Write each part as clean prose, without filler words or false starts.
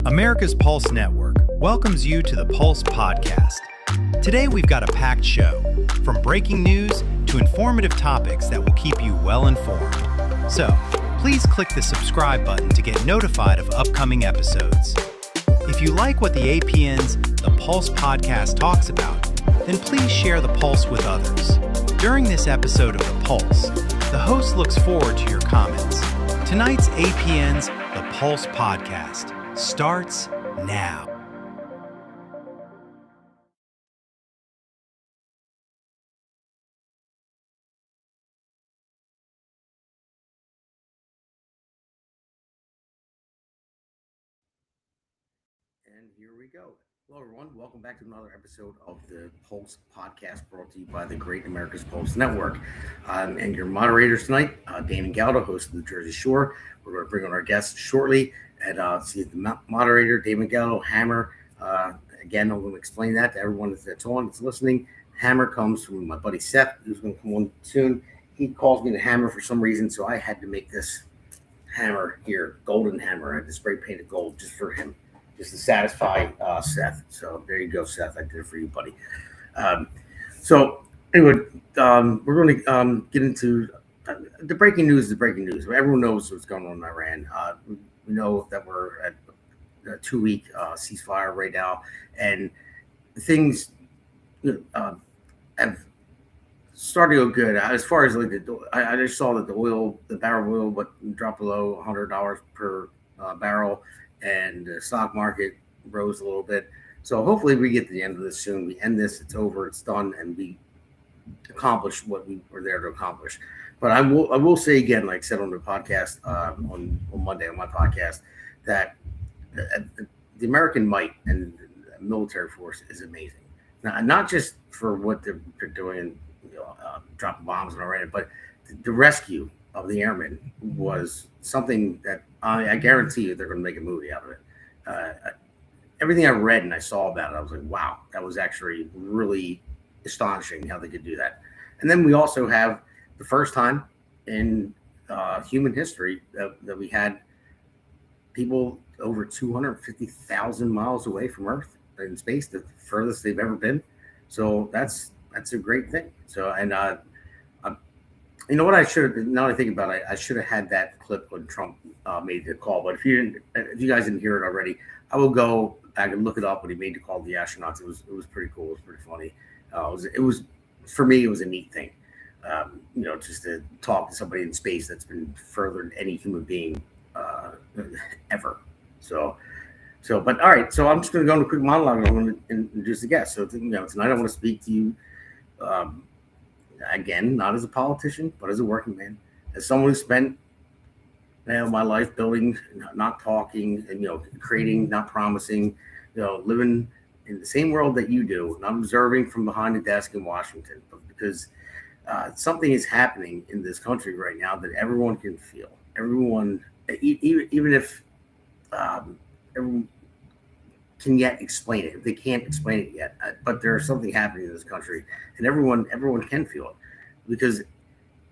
America's Pulse Network welcomes you to the Pulse Podcast. Today we've got a packed show, from breaking news to informative topics that will keep you well informed. So, please click the subscribe button to get notified of upcoming episodes. If you like what the APN's The Pulse Podcast talks about, then please share the Pulse with others. During this episode of The Pulse, the host looks forward to your comments. Tonight's APN's The Pulse Podcast starts now. And here we go. Hello, everyone. Welcome back to another episode of the Pulse Podcast, brought to you by the Great America's Pulse Network. And your moderators tonight, Damon, Galdo, host of the Jersey Shore. We're going to bring on our guests shortly. And see the moderator, Damon, Galdo, Hammer. Again, I'm going to explain that to everyone that's on, that's listening. Hammer comes from my buddy Seth, who's going to come on soon. He calls me the Hammer for some reason, so I had to make this hammer here, golden hammer. I had to spray paint it gold just for him, just to satisfy Seth. So there you go, Seth. I did it for you, buddy. So anyway, we're going to get into the breaking news. The breaking news. Everyone knows what's going on in Iran. We know that we're at a 2-week ceasefire right now, and things have started to go good. As far as like I just saw that the barrel of oil, dropped below $100 per barrel. And the stock market rose a little bit. So hopefully we get to the end of this soon. We end this, it's over, it's done, and we accomplish what we were there to accomplish. But I will say again, like I said on the podcast on Monday on my podcast, that the American might and the military force is amazing. Now, not just for what they're doing, dropping bombs and Iran, but the rescue of the airmen was something that I guarantee you they're going to make a movie out of it. Everything I read and I saw about it, I was like, wow, that was actually really astonishing how they could do that. And then we also have the first time in human history that we had people over 250,000 miles away from Earth in space, the furthest they've ever been. So that's a great thing. So, and you know what I should have, now that I think about it, I should have had that clip when Trump made the call. But if you guys didn't hear it already, I will go back and look it up when he made the call to the astronauts. It was pretty cool. It was pretty funny. It was for me, it was a neat thing. Just to talk to somebody in space that's been further than any human being ever. So, but all right. So I'm just going to go into a quick monologue and I'm going to introduce the guest. So tonight I want to speak to you. Again, not as a politician, but as a working man, as someone who spent my life building, not talking, and creating, not promising, living in the same world that you do, not observing from behind the desk in Washington, but because something is happening in this country right now that everyone can feel. Everyone, even if everyone can yet explain it. They can't explain it yet, but there's something happening in this country, and everyone can feel it because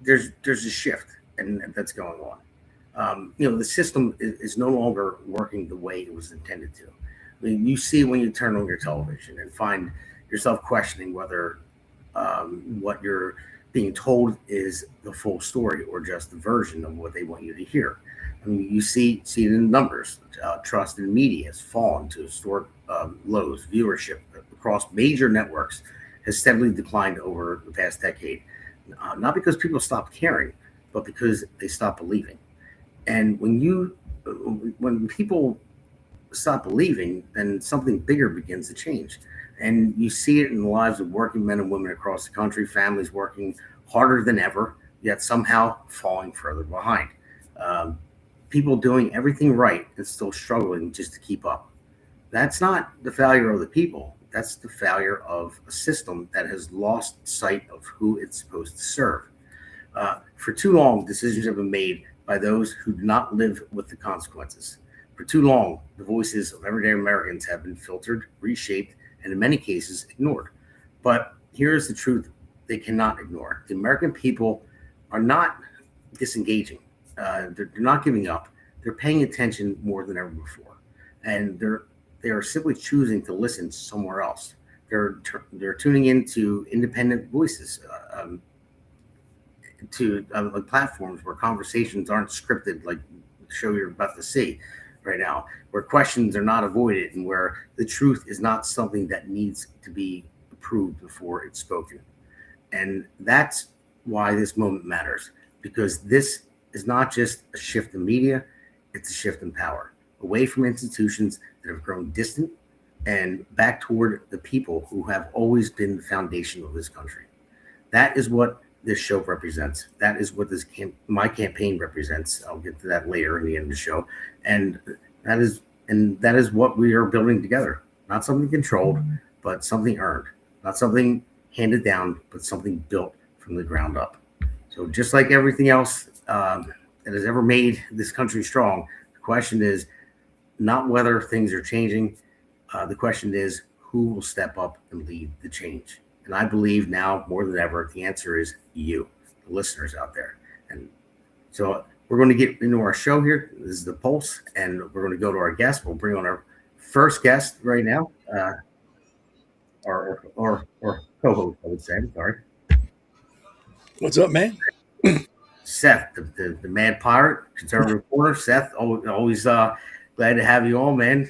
there's a shift and that's going on. The system is no longer working the way it was intended to. I mean, you see when you turn on your television and find yourself questioning whether what you're being told is the full story or just the version of what they want you to hear. I mean, you see it in numbers. Trust in media has fallen to historic lows. Viewership across major networks has steadily declined over the past decade, not because people stopped caring, but because they stopped believing. And when people stop believing, then something bigger begins to change. And you see it in the lives of working men and women across the country, families working harder than ever, yet somehow falling further behind. People doing everything right and still struggling just to keep up. That's not the failure of the people. That's the failure of a system that has lost sight of who it's supposed to serve. For too long, decisions have been made by those who do not live with the consequences. For too long, the voices of everyday Americans have been filtered, reshaped, and in many cases ignored. But here's the truth they cannot ignore. The American people are not disengaging. They're not giving up. They're paying attention more than ever before. and they are simply choosing to listen somewhere else. They're tuning into independent voices, to like platforms where conversations aren't scripted, like the show you're about to see right now, where questions are not avoided, and where the truth is not something that needs to be approved before it's spoken. And that's why this moment matters, because this is not just a shift in media, it's a shift in power away from institutions that have grown distant and back toward the people who have always been the foundation of this country. That is what this show represents. That is what my campaign represents. I'll get to that later in the end of the show. And that is what we are building together. Not something controlled, but something earned. Not something handed down, but something built from the ground up. So just like everything else that has ever made this country strong, the question is not whether things are changing. The question is who will step up and lead the change. And I believe now more than ever, the answer is you, the listeners out there. And so we're going to get into our show here. This is the Pulse, and we're going to go to our guest. We'll bring on our first guest right now, or co-host, I would say. I'm sorry. What's up, man? Seth, the mad pirate, conservative corner. Seth, always glad to have you on, man.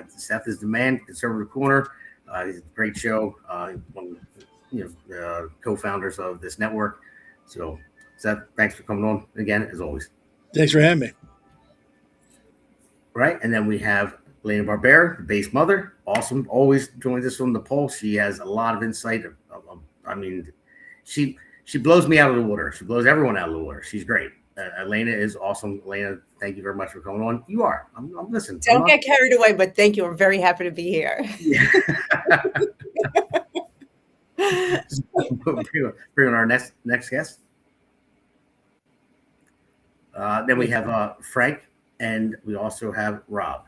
Seth is the man, conservative corner. He's a great show. One of the co-founders of this network. So, Seth, thanks for coming on again, as always. Thanks for having me. Right, and then we have Eleana Barbera, the base mother. Awesome, always joins us from the Pulse. She has a lot of insight. I mean, she blows me out of the water. She blows everyone out of the water. She's great. Eleana is awesome. Eleana, thank you very much for coming on. You are. I'm listening. Don't get carried away, but thank you. I'm very happy to be here. Yeah. Bring on our next guest. Then we have Frank, and we also have Rob.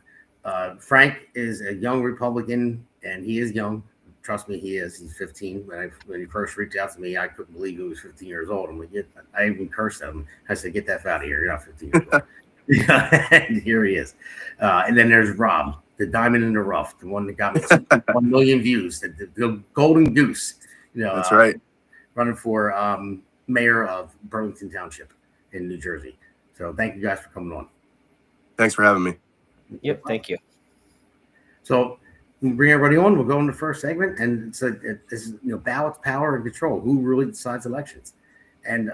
Frank is a young Republican, and he is young. Trust me, he is. He's 15. When he first reached out to me, I couldn't believe he was 15 years old. I'm like, I even cursed at him. I said, "Get that out of here. You're not 15 years old." And here he is. And then there's Rob, the diamond in the rough, the one that got me 1 million views, the golden goose. That's right. Running for mayor of Burlington Township in New Jersey. So thank you guys for coming on. Thanks for having me. Yep, thank you. So we'll bring everybody on. We'll go in the first segment, and it's ballots, power, and control. Who really decides elections? And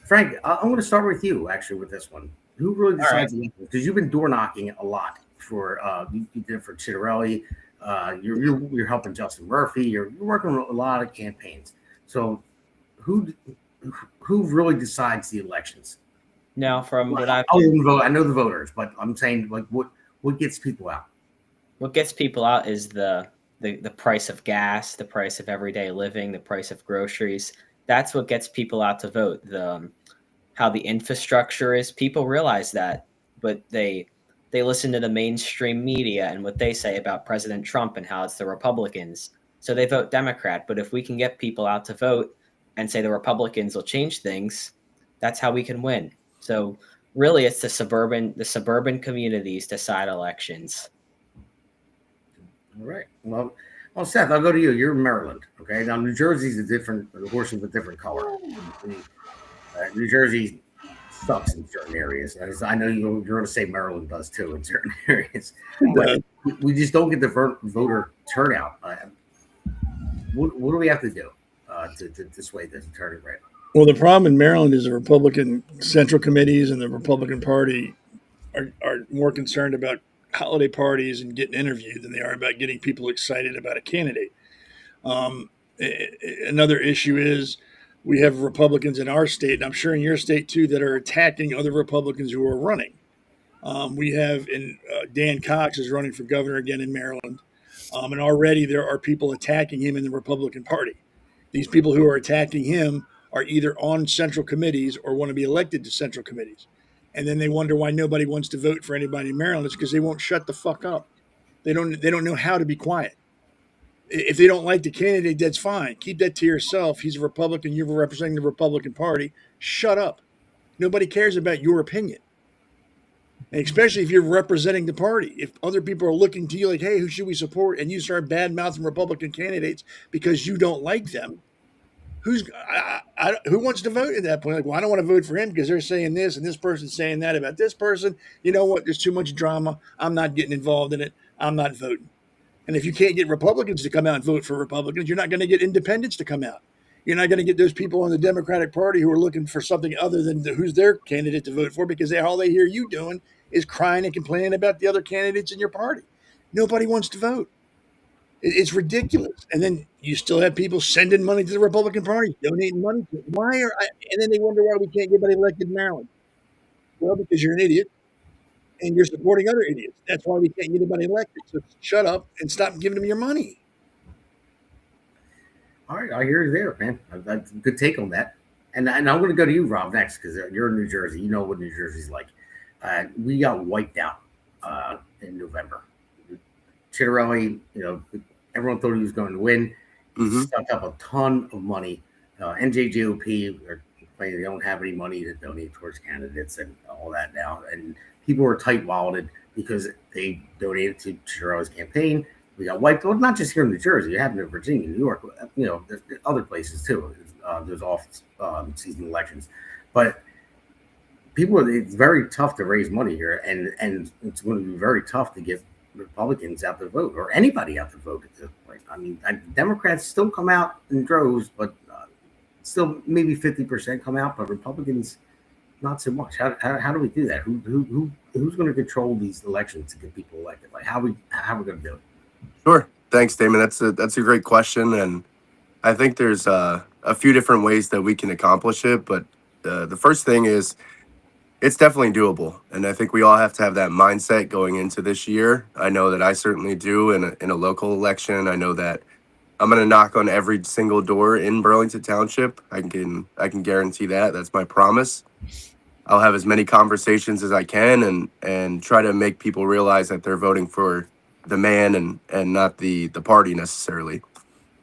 Frank, I'm going to start with you actually with this one. Who really decides elections? Because you've been door knocking a lot for you did it for Chitterelli. You're helping Justin Murphy. You're working on a lot of campaigns. So who really decides the elections? Now, from what I know the voters, but I'm saying like what gets people out? What gets people out is the price of gas, the price of everyday living, the price of groceries. That's what gets people out to vote. How the infrastructure is. People realize that, but they listen to the mainstream media and what they say about President Trump and how it's the Republicans. So they vote Democrat. But if we can get people out to vote and say the Republicans will change things, that's how we can win. So really, it's the suburban communities decide elections. All right. Well, Seth, I'll go to you. You're in Maryland. Okay. Now, New Jersey's the horse of a different color. New Jersey sucks in certain areas. I know you're going to say Maryland does too in certain areas. But we just don't get the voter turnout. What do we have to do to sway this and turn it right? Well, the problem in Maryland is the Republican Central Committees and the Republican Party are more concerned about holiday parties and getting interviewed than they are about getting people excited about a candidate. Another issue is we have Republicans in our state, and I'm sure in your state too, that are attacking other Republicans who are running. We have Dan Cox is running for governor again in Maryland, and already there are people attacking him in the Republican Party. These people who are attacking him are either on central committees or want to be elected to central committees. And then they wonder why nobody wants to vote for anybody in Maryland. It's because they won't shut the fuck up. They don't know how to be quiet. If they don't like the candidate, that's fine. Keep that to yourself. He's a Republican. You're representing the Republican Party. Shut up. Nobody cares about your opinion. And especially if you're representing the party. If other people are looking to you like, hey, who should we support? And you start bad-mouthing Republican candidates because you don't like them, who wants to vote at that point? Like, well, I don't want to vote for him because they're saying this and this person's saying that about this person. You know what? There's too much drama. I'm not getting involved in it. I'm not voting. And if you can't get Republicans to come out and vote for Republicans, you're not going to get independents to come out. You're not going to get those people in the Democratic Party who are looking for something other than who's their candidate to vote for, because all they hear you doing is crying and complaining about the other candidates in your party. Nobody wants to vote. It's ridiculous. And then you still have people sending money to the Republican Party, donating money to it. And then they wonder why we can't get anybody elected in Maryland. Well, because you're an idiot and you're supporting other idiots. That's why we can't get anybody elected. So shut up and stop giving them your money. All right, I hear you there, man. That's a good take on that. And I'm going to go to you, Rob, next, because you're in New Jersey. You know what New Jersey's like. We got wiped out in November. Chitterelli, everyone thought he was going to win. He stuck up a ton of money. NJGOP are complaining they don't have any money to donate towards candidates and all that now. And people were tight-walleted because they donated to Chitterelli's campaign. We got wiped. Well, not just here in New Jersey. It happened in Virginia, New York. There's other places too. There's off-season elections, but it's very tough to raise money here, and it's going to be very tough to get Republicans out to vote or anybody out to vote at this point. I mean, Democrats still come out in droves, but still maybe 50% come out, but Republicans not so much. How do we do that? Who's going to control these elections to get people elected? Like how are we going to do it? Sure. Thanks, Damon. That's a great question. And I think there's a few different ways that we can accomplish it. But the first thing is it's definitely doable. And I think we all have to have that mindset going into this year. I know that I certainly do in a local election. I know that I'm going to knock on every single door in Burlington Township. I can guarantee that. That's my promise. I'll have as many conversations as I can and try to make people realize that they're voting for the man and not the party necessarily.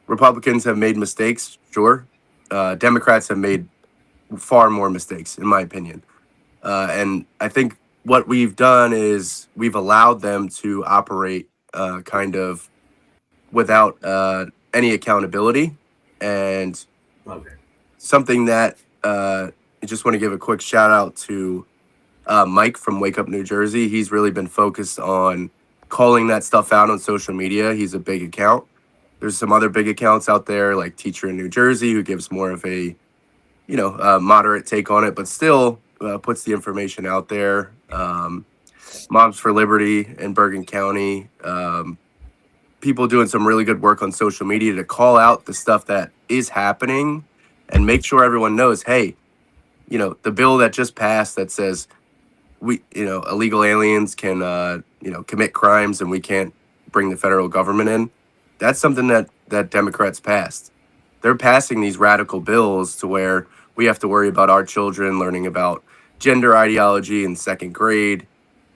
Republicans have made mistakes, sure. Democrats have made far more mistakes, in my opinion. And I think what we've done is we've allowed them to operate kind of without any accountability. And something that I just want to give a quick shout out to Mike from Wake Up New Jersey. He's really been focused on calling that stuff out on social media. He's a big account. There's some other big accounts out there like Teacher in New Jersey who gives more of a, moderate take on it, but still puts the information out there. Moms for Liberty in Bergen County. People doing some really good work on social media to call out the stuff that is happening and make sure everyone knows, hey, the bill that just passed that says illegal aliens can, commit crimes and we can't bring the federal government in. That's something that Democrats passed. They're passing these radical bills to where we have to worry about our children learning about gender ideology in second grade.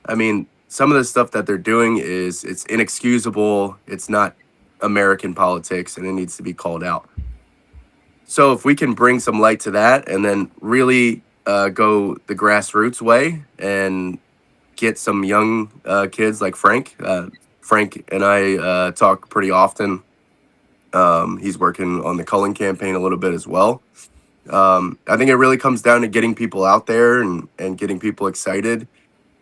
I mean, some of the stuff that they're doing it's inexcusable. It's not American politics and it needs to be called out. So if we can bring some light to that and then really go the grassroots way and get some young kids like Frank. Frank and I talk pretty often. He's working on the Cullen campaign a little bit as well. I think it really comes down to getting people out there and getting people excited,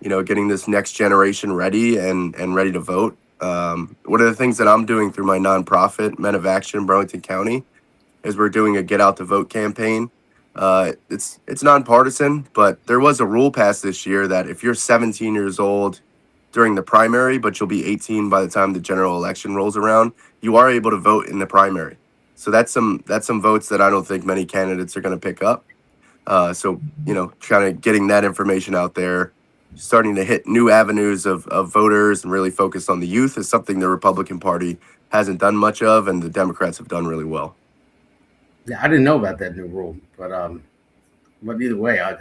getting this next generation ready and ready to vote. One of the things that I'm doing through my nonprofit, Men of Action, Burlington County, is we're doing a Get Out the Vote campaign. It's nonpartisan, but there was a rule passed this year that if you're 17 years old during the primary, but you'll be 18 by the time the general election rolls around, you are able to vote in the primary. So that's some votes that I don't think many candidates are going to pick up. So kind of getting that information out there, starting to hit new avenues of voters and really focus on the youth is something the Republican Party hasn't done much of, and the Democrats have done really well. Yeah, I didn't know about that new rule, but either way, I'm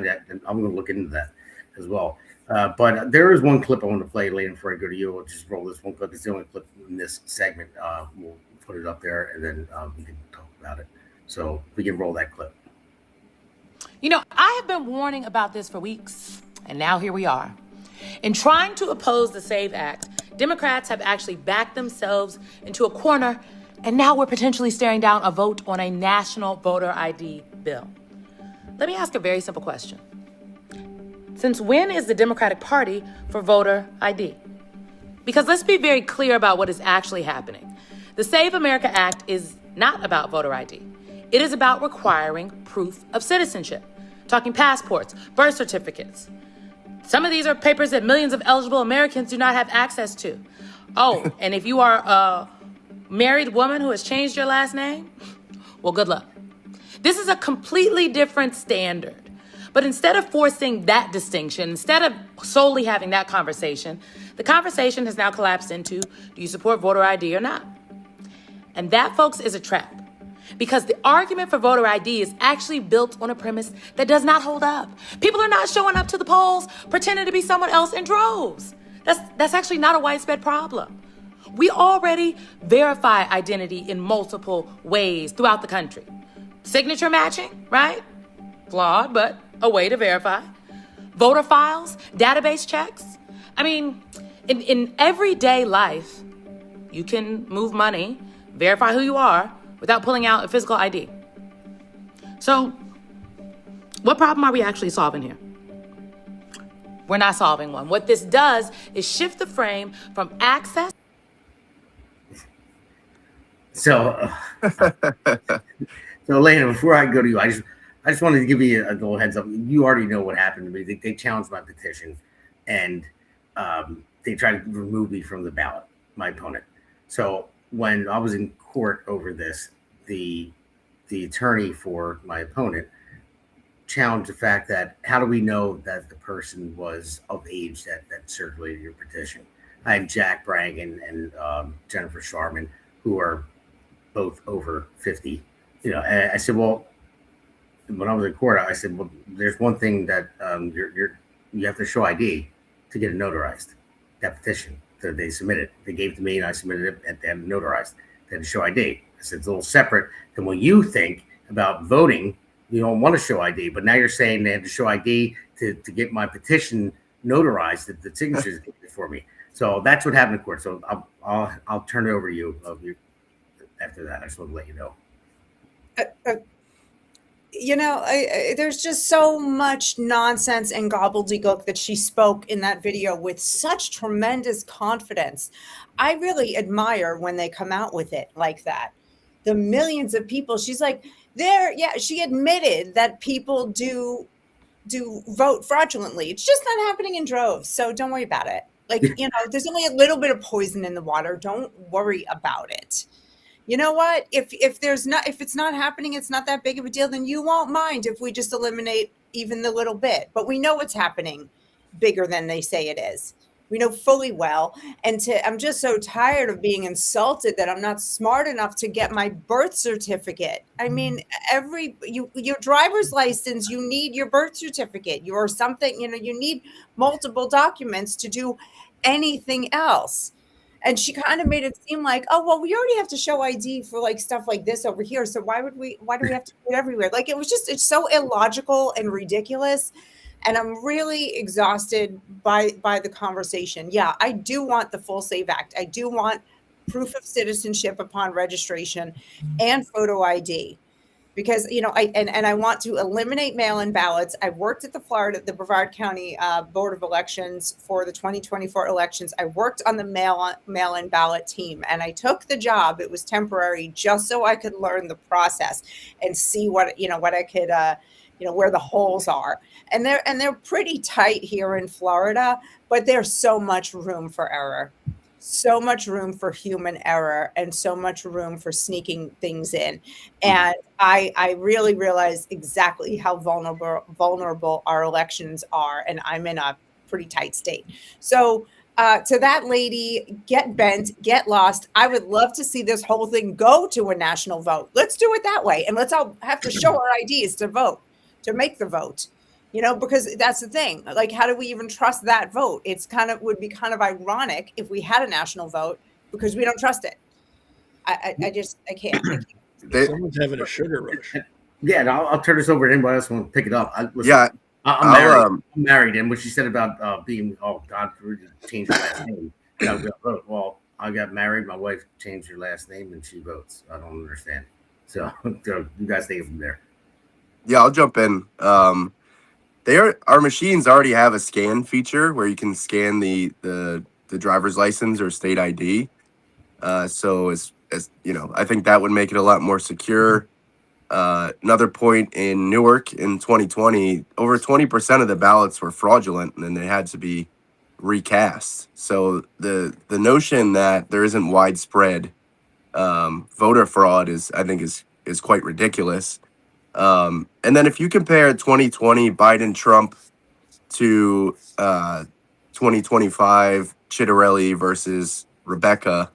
going to look into that as well. But there is one clip I want to play later before I go to you. I'll just roll this one clip. It's the only clip in this segment. We'll put it up there, and then we can talk about it. So we can roll that clip. I have been warning about this for weeks. And now here we are. In trying to oppose the SAVE Act, Democrats have actually backed themselves into a corner, and now we're potentially staring down a vote on a national voter ID bill. Let me ask a very simple question. Since when is the Democratic Party for voter ID? Because let's be very clear about what is actually happening. The Save America Act is not about voter ID. It is about requiring proof of citizenship, talking passports, birth certificates. Some of these are papers that millions of eligible Americans do not have access to. Oh, and if you are a married woman who has changed your last name, well, good luck. This is a completely different standard. But instead of forcing that distinction, instead of solely having that conversation, the conversation has now collapsed into, do you support voter ID or not? And that, folks, is a trap. Because the argument for voter ID is actually built on a premise that does not hold up. People are not showing up to the polls pretending to be someone else in droves. That's actually not a widespread problem. We already verify identity in multiple ways throughout the country. Signature matching, right? Flawed, but a way to verify. Voter files, database checks. I mean, in everyday life, you can move money, verify who you are, without pulling out a physical ID. So, what problem are we actually solving here? We're not solving one. What this does is shift the frame from access. So, Eleana, before I go to you, I just wanted to give you a little heads up. You already know what happened to me. They challenged my petition, and they tried to remove me from the ballot, my opponent. So when I was in court over this, the attorney for my opponent challenged the fact that how do we know that the person was of age that circulated your petition? I had Jack Brangan and Jennifer Sharman, who are both over 50. You know, and I said, well, when I was in court, I said, well, there's one thing that you have to show ID to get it notarized. That petition that they submitted, they gave to me, and I submitted it at the end notarized. They had to show ID. I said it's a little separate than what you think about voting. You don't want to show ID, but now you're saying they had to show ID to get my petition notarized, that the signatures for me. So that's what happened in court. So I'll turn it over to you after that. I just want to let you know. You know, there's just so much nonsense and gobbledygook that she spoke in that video with such tremendous confidence. I really admire when they come out with it like that. The millions of people, she's like, she admitted that people do vote fraudulently. It's just not happening in droves. So don't worry about it. Like, you know, there's only a little bit of poison in the water. Don't worry about it. You know what? If it's not happening, it's not that big of a deal, then you won't mind if we just eliminate even the little bit. But we know what's happening bigger than they say it is. We know fully well. And I'm just so tired of being insulted that I'm not smart enough to get my birth certificate. I mean, your driver's license, you need your birth certificate. You or something, you know, you need multiple documents to do anything else. And she kind of made it seem like, oh, well, we already have to show ID for like stuff like this over here. So why do we have to do it everywhere? Like, it's so illogical and ridiculous. And I'm really exhausted by the conversation. Yeah, I do want the full SAVE Act. I do want proof of citizenship upon registration and photo ID. Because, you know, I want to eliminate mail-in ballots. I worked at the Brevard County Board of Elections for the 2024 elections. I worked on the mail-in ballot team, and I took the job. It was temporary, just so I could learn the process and see what I could, where the holes are. And they're pretty tight here in Florida, but there's so much room for error. So much room for human error and so much room for sneaking things in. And I really realize exactly how vulnerable our elections are. And I'm in a pretty tight state. So to that lady, get bent, get lost. I would love to see this whole thing go to a national vote. Let's do it that way. And let's all have to show our IDs to vote, to make the vote. You know, because that's the thing. Like, how do we even trust that vote? Would be kind of ironic if we had a national vote because we don't trust it. I can't. Someone's having a sugar rush. Yeah, and I'll turn this over to anybody else who wants to pick it up. Yeah, I'm married. I'm married, and what she said about being, oh God, changed her last name. And I go, oh, well, I got married. My wife changed her last name, and she votes. I don't understand. So you guys take it from there. Yeah, I'll jump in. Our machines already have a scan feature where you can scan the driver's license or state ID. So as you know, I think that would make it a lot more secure. Another point in Newark in 2020, over 20% of the ballots were fraudulent and they had to be recast. So the notion that there isn't widespread voter fraud I think is quite ridiculous. And then if you compare 2020 Biden Trump to 2025 Chitterelli versus Rebecca,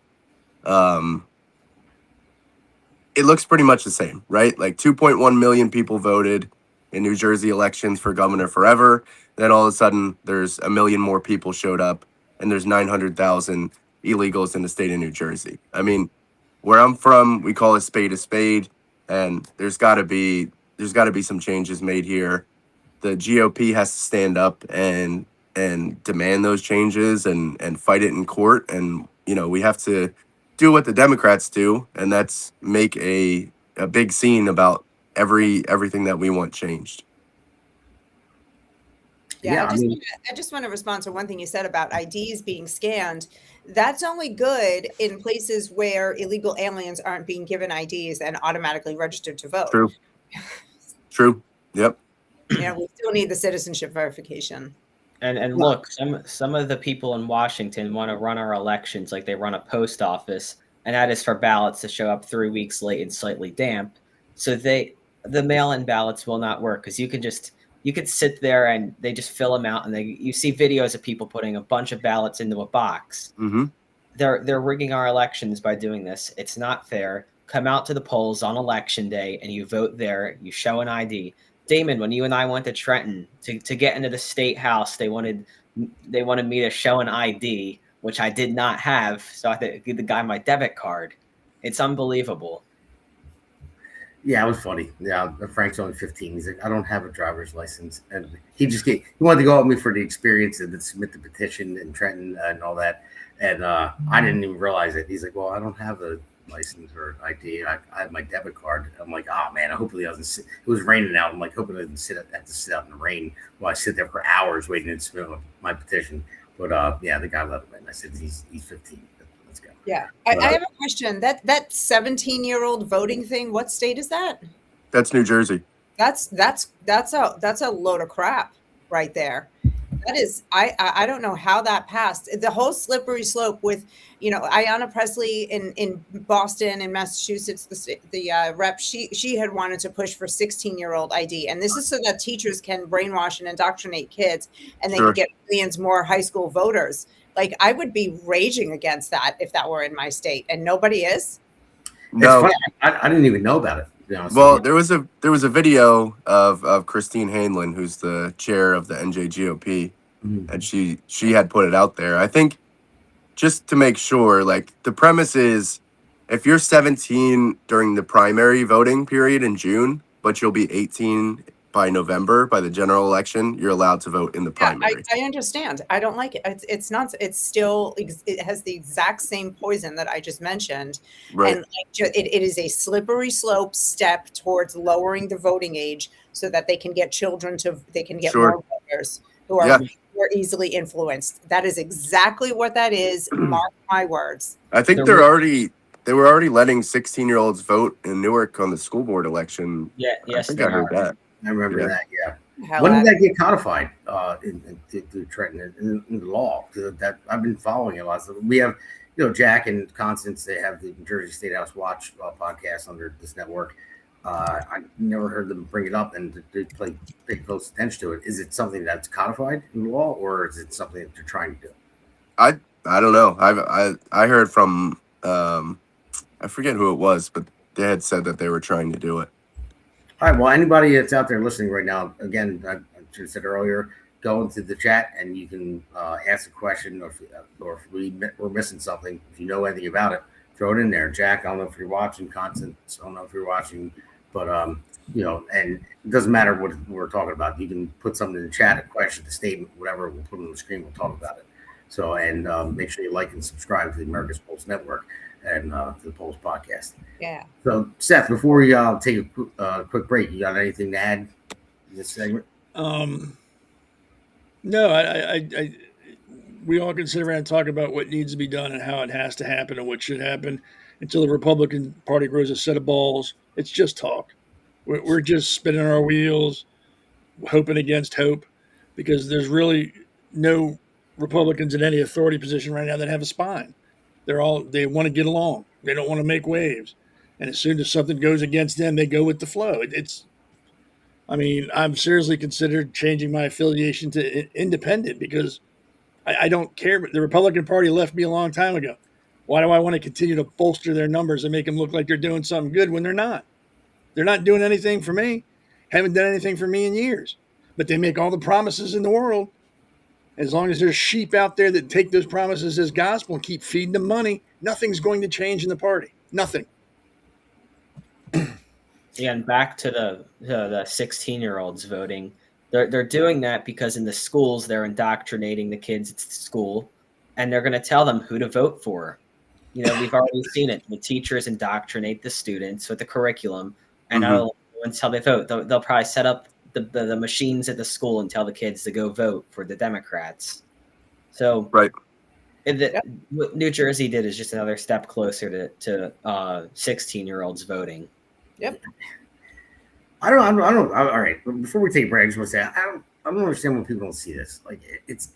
it looks pretty much the same, right? Like 2.1 million people voted in New Jersey elections for governor forever. Then all of a sudden, there's a million more people showed up, and there's 900,000 illegals in the state of New Jersey. I mean, where I'm from, we call a spade, and there's got to be some changes made here. The GOP has to stand up and demand those changes and fight it in court, and we have to do what the Democrats do, and that's make a big scene about everything that we want changed. Yeah, I just want to respond to one thing you said about IDs being scanned. That's only good in places where illegal aliens aren't being given IDs and automatically registered to vote. True. Yep. We still need the citizenship verification. And look, some of the people in Washington want to run our elections like they run a post office, and that is for ballots to show up 3 weeks late and slightly damp. So the mail-in ballots will not work because you could sit there and they just fill them out, and you see videos of people putting a bunch of ballots into a box. Mm-hmm. They're rigging our elections by doing this. It's not fair. Come out to the polls on election day and you vote there. You show an ID. Damon, when you and I went to Trenton to get into the state house, they wanted me to show an ID, which I did not have. So I had to give the guy my debit card. It's unbelievable. Yeah, it was funny. Yeah, Frank's only 15. He's like, I don't have a driver's license, and he wanted to go with me for the experience and submit the petition in Trenton and all that. And I didn't even realize it. He's like, well, I don't have a license or ID. I have my debit card. I'm like, oh man, I hopefully doesn't sit. It was raining out. I'm like, hoping it doesn't have to sit out in the rain while I sit there for hours waiting to submit my petition. But yeah, the guy let him in. I said he's 15. Let's go. Yeah, I have a question. That 17-year-old voting thing. What state is that? That's New Jersey. That's a load of crap right there. That is, I don't know how that passed. The whole slippery slope with, Ayanna Pressley in Boston and Massachusetts, the rep, she had wanted to push for 16-year-old ID. And this is so that teachers can brainwash and indoctrinate kids and they can get millions more high school voters. Like, I would be raging against that if that were in my state, and nobody is. No, I didn't even know about it. Well, there was a video of Christine Hanlon, who's the chair of the NJGOP, and she had put it out there. I think just to make sure, like, the premise is if you're 17 during the primary voting period in June, but you'll be 18 by November, by the general election, you're allowed to vote in the primary. I understand. I don't like it. It's not. It's still. It has the exact same poison that I just mentioned, Right. and it is a slippery slope step towards lowering the voting age so that they can get children they can get more voters who are more easily influenced. That is exactly what that is. Mark my words. I think they were already letting 16-year-olds vote in Newark on the school board election. Yeah, yes, I think I heard that. I remember that. Yeah. When did that get codified in Trenton in the law? That I've been following a lot. So we have, Jack and Constance. They have the New Jersey State House Watch podcast under this network. I never heard them bring it up, and they pay close attention to it. Is it something that's codified in the law, or is it something that they're trying to do? I don't know. I heard from I forget who it was, but they had said that they were trying to do it. All right. Well, anybody that's out there listening right now, again, I should have said earlier, go into the chat and you can ask a question, or if we're missing something, if you know anything about it, throw it in there. Jack, I don't know if you're watching. Constance, I don't know if you're watching. But and it doesn't matter what we're talking about. You can put something in the chat, a question, a statement, whatever. We'll put it on the screen. We'll talk about it. So, and make sure you like and subscribe to the America's Pulse Network and to the Pulse Podcast. Yeah. So, Seth, before we take a quick break, you got anything to add in this segment? No, I we all can sit around and talk about what needs to be done and how it has to happen and what should happen until the Republican Party grows a set of balls. It's just talk. We're just spinning our wheels, hoping against hope, because there's really no Republicans in any authority position right now that have a spine. They want to get along. They don't want to make waves. And as soon as something goes against them, they go with the flow. I'm seriously considered changing my affiliation to independent because I don't care. The Republican Party left me a long time ago. Why do I want to continue to bolster their numbers and make them look like they're doing something good when they're not? They're not doing anything for me. Haven't done anything for me in years. But they make all the promises in the world. As long as there's sheep out there that take those promises as gospel and keep feeding them money, nothing's going to change in the party. Nothing. Yeah, and back to the 16-year-olds voting. They're doing that because in the schools they're indoctrinating the kids at school, and they're going to tell them who to vote for. We've already seen it. The teachers indoctrinate the students with the curriculum, and until they vote, they'll probably set up the machines at the school and tell the kids to go vote for the Democrats. So Right. What New Jersey did is just another step closer to 16-year-olds voting. Yep. I don't. All right. Before we take a break, I just want to say I don't understand when people don't see this. Like it's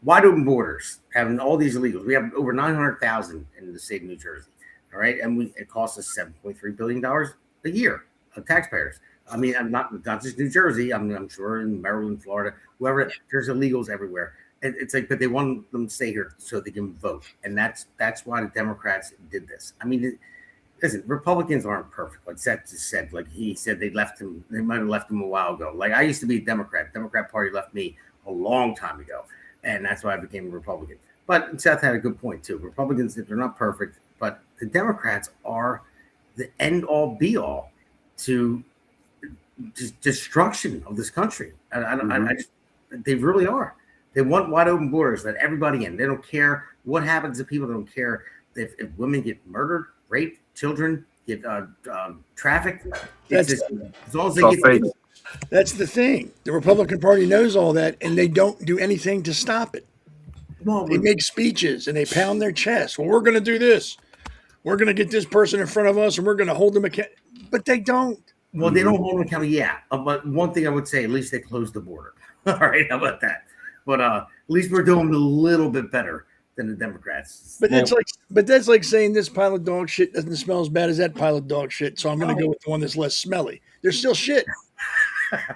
wide open borders, having all these illegals. We have over 900,000 in the state of New Jersey. All right, and it costs us $7.3 billion a year of taxpayers. I mean, I'm not just New Jersey. I'm sure in Maryland, Florida, whoever. There's illegals everywhere. It's like, but they want them to stay here so they can vote, and that's why the Democrats did this. I mean, listen, Republicans aren't perfect. Like Seth just said, like he said, they might have left him a while ago. Like I used to be a Democrat. Democrat Party left me a long time ago, and that's why I became a Republican. But Seth had a good point too. Republicans, they're not perfect, but the Democrats are the end all be all to destruction of this country. They really are. They want wide open borders, let everybody in. They don't care what happens to people. They don't care if women get murdered, raped, children get trafficked. As long as they get. That's the thing. The Republican Party knows all that, and they don't do anything to stop it. Well, they make speeches and they pound their chest. Well, we're going to do this. We're going to get this person in front of us, and we're going to hold them accountable. But they don't. Well, they don't hold them accountable. Yeah, but one thing I would say, at least they closed the border. All right, how about that? But at least we're doing a little bit better than the Democrats. But that's like saying this pile of dog shit doesn't smell as bad as that pile of dog shit. So I'm going to go with the one that's less smelly. They're still shit. I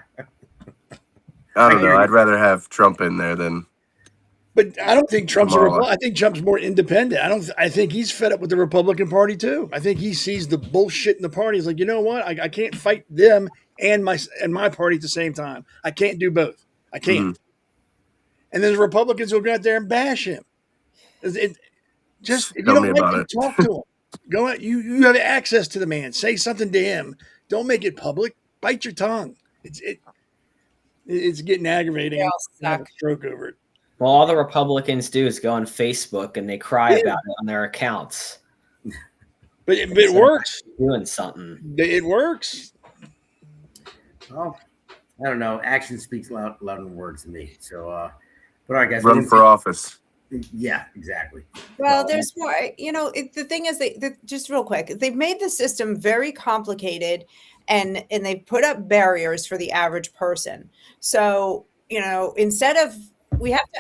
don't know. I'd rather have Trump in there than. But I don't think Trump's a Republican. I think Trump's more independent. I think he's fed up with the Republican Party too. I think he sees the bullshit in the party. He's like, you know what? I can't fight them and my party at the same time. I can't do both. I can't. Mm-hmm. And then the Republicans will go out there and bash him. If you don't like him, talk to him. Go out. You have access to the man. Say something to him. Don't make it public. Bite your tongue. It's getting aggravating. I have a stroke over it. Well, all the Republicans do is go on Facebook and they cry about it on their accounts. But it works. Doing something. It works. Well, I don't know. Action speaks louder than words to me. So, but all right, guys. Run for office. Yeah, exactly. Well, there's more. The thing is, they just real quick, they've made the system very complicated, and they put up barriers for the average person. So, instead of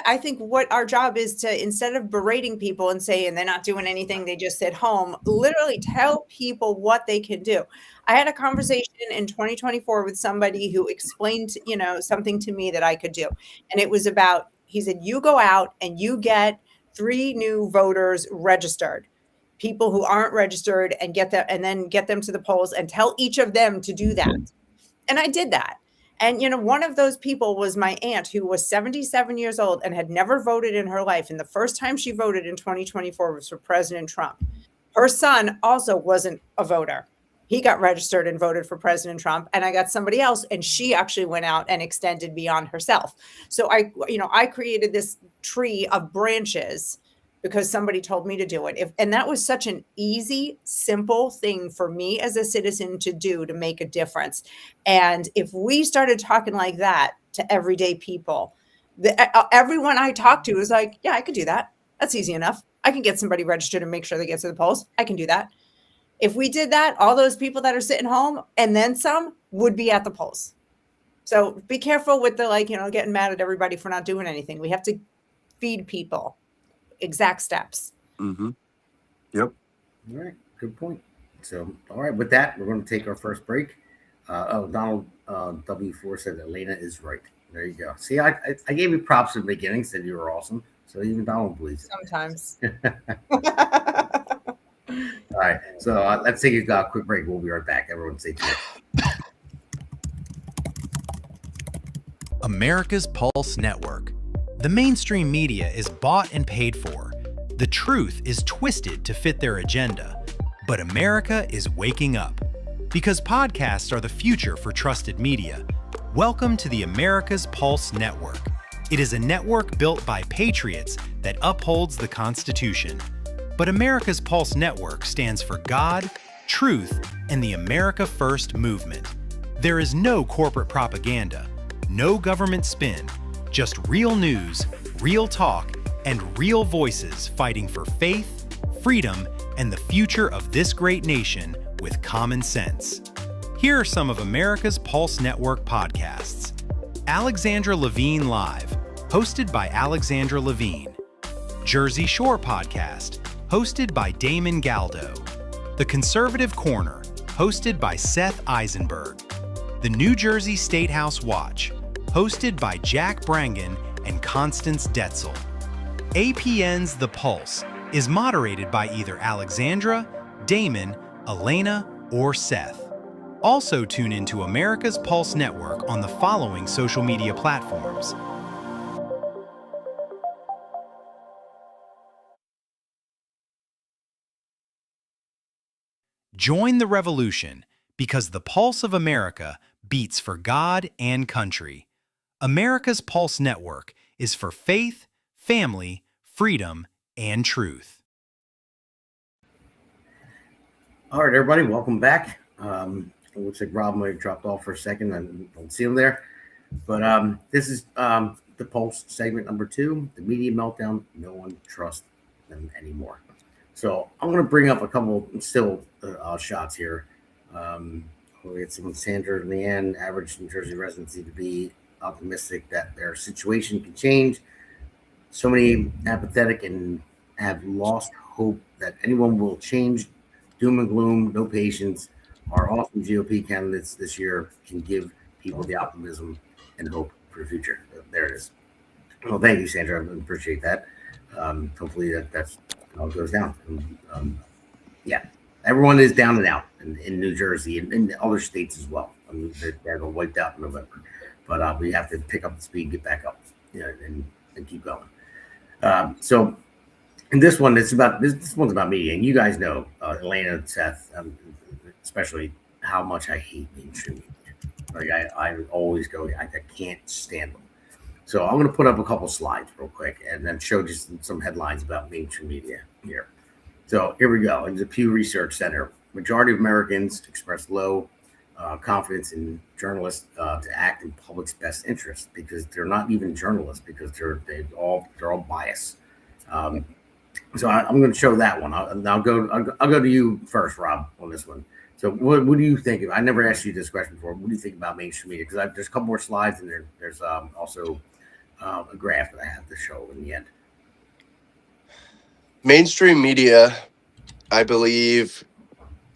I think what our job is to, instead of berating people and saying they're not doing anything, they just sit home, literally tell people what they can do. I had a conversation in 2024 with somebody who explained, something to me that I could do. And it was about, he said, you go out and you get 3 new voters registered, people who aren't registered, and then get them to the polls and tell each of them to do that. And I did that. And, one of those people was my aunt, who was 77 years old and had never voted in her life. And the first time she voted in 2024 was for President Trump. Her son also wasn't a voter. He got registered and voted for President Trump, and I got somebody else, and she actually went out and extended beyond herself. So I created this tree of branches because somebody told me to do it. And that was such an easy, simple thing for me as a citizen to do to make a difference. And if we started talking like that to everyday people, everyone I talked to was like, yeah, I could do that. That's easy enough. I can get somebody registered and make sure they get to the polls. I can do that. If we did that, all those people that are sitting home and then some would be at the polls. So be careful with the getting mad at everybody for not doing anything. We have to feed people exact steps. Mm-hmm. Yep. All right. Good point. So, all right. With that, we're going to take our first break. Donald W4 said Eleana is right. There you go. See, I gave you props at the beginning, said you were awesome. So even Donald believes it. Sometimes. All right. So let's take a quick break. We'll be right back. Everyone stay tuned. America's Pulse Network. The mainstream media is bought and paid for. The truth is twisted to fit their agenda. But America is waking up. Because podcasts are the future for trusted media. Welcome to the America's Pulse Network. It is a network built by patriots that upholds the Constitution. But America's Pulse Network stands for God, truth, and the America First movement. There is no corporate propaganda, no government spin, just real news, real talk, and real voices fighting for faith, freedom, and the future of this great nation with common sense. Here are some of America's Pulse Network podcasts. Alexandra Levine Live, hosted by Alexandra Levine. Jersey Shore Podcast, hosted by Damon Galdo. The Conservative Corner, hosted by Seth Eisenberg. The New Jersey State House Watch, hosted by Jack Brangan and Constance Detzel. APN's The Pulse is moderated by either Alexandra, Damon, Eleana, or Seth. Also tune into America's Pulse Network on the following social media platforms. Join the revolution because the pulse of America beats for God and country. America's Pulse Network is for faith, family, freedom, and truth. All right, everybody, welcome back. It looks like Rob might have dropped off for a second. I don't see him there. But this is the Pulse segment number 2, the media meltdown. No one trusts them anymore. So I'm going to bring up a couple still shots here. We had some Sandra and Leanne, average New Jersey residents, need to be optimistic that their situation can change. So many apathetic and have lost hope that anyone will change. Doom and gloom, no patience. Our awesome GOP candidates this year can give people the optimism and hope for the future. There it is. Well, thank you, Sandra. I appreciate that. Hopefully that's how it goes down. Yeah, everyone is down and out in New Jersey and in other states as well. I mean, they're wiped out in November, but we have to pick up the speed, get back up, and keep going. So, in this one, this one's about media, and you guys know, Eleana and Seth, especially how much I hate mainstream media. Like I always go, I can't stand them. So I'm going to put up a couple slides real quick and then show just some headlines about mainstream media here. So here we go. In the Pew Research Center, majority of Americans express low confidence in journalists to act in public's best interest because they're not even journalists because they're all biased. So I'm going to show that one. I'll go to you first, Rob, on this one. So what do you think? I never asked you this question before. What do you think about mainstream media? Because there's a couple more slides and there's also a graph that I have to show in the end. Mainstream media, I believe,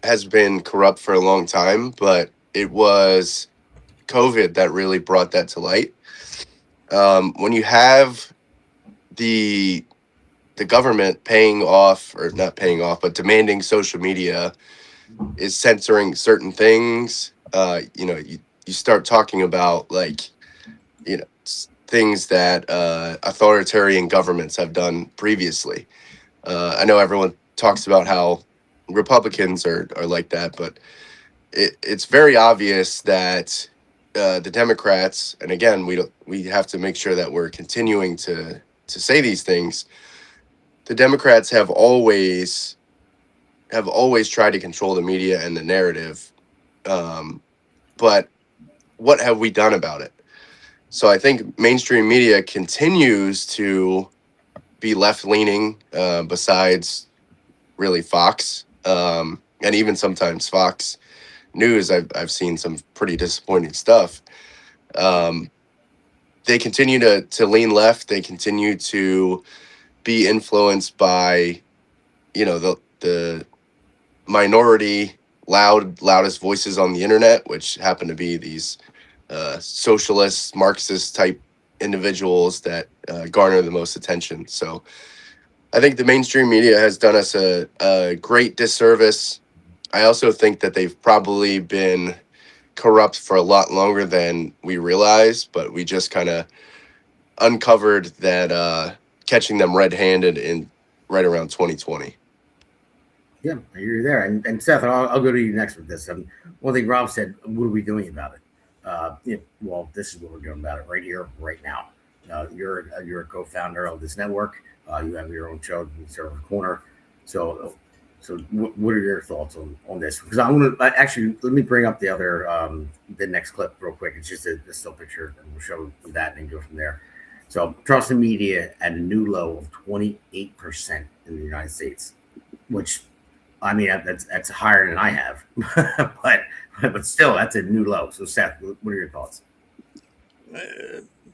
has been corrupt for a long time, but it was COVID that really brought that to light. When you have the government paying off, or not paying off, but demanding social media is censoring certain things, you start talking about things that authoritarian governments have done previously. I know everyone talks about how Republicans are like that, but it's very obvious that the Democrats, and again, we have to make sure that we're continuing to say these things. The Democrats have always tried to control the media and the narrative, but what have we done about it? So I think mainstream media continues to be left leaning, besides really Fox, and even sometimes Fox News. I've seen some pretty disappointing stuff. They continue to lean left. They continue to be influenced by, the minority loudest voices on the internet, which happen to be these socialist, Marxist type individuals that garner the most attention. So I think the mainstream media has done us a great disservice. I also think that they've probably been corrupt for a lot longer than we realize, but we just kind of uncovered that, catching them red-handed in right around 2020. Yeah, you're there. And Seth, I'll go to you next with this. One thing Rob said, what are we doing about it? Well, this is what we're doing about it right here, right now. You're a co-founder of this network. You have your own show, the Server Corner. So what are your thoughts on this? Because I want to actually let me bring up the next clip real quick. It's just a still picture, and we'll show that and go from there. So trust in media at a new low of 28% in the United States, which, I mean, that's higher than I have, but still, that's a new low. So Seth, what are your thoughts?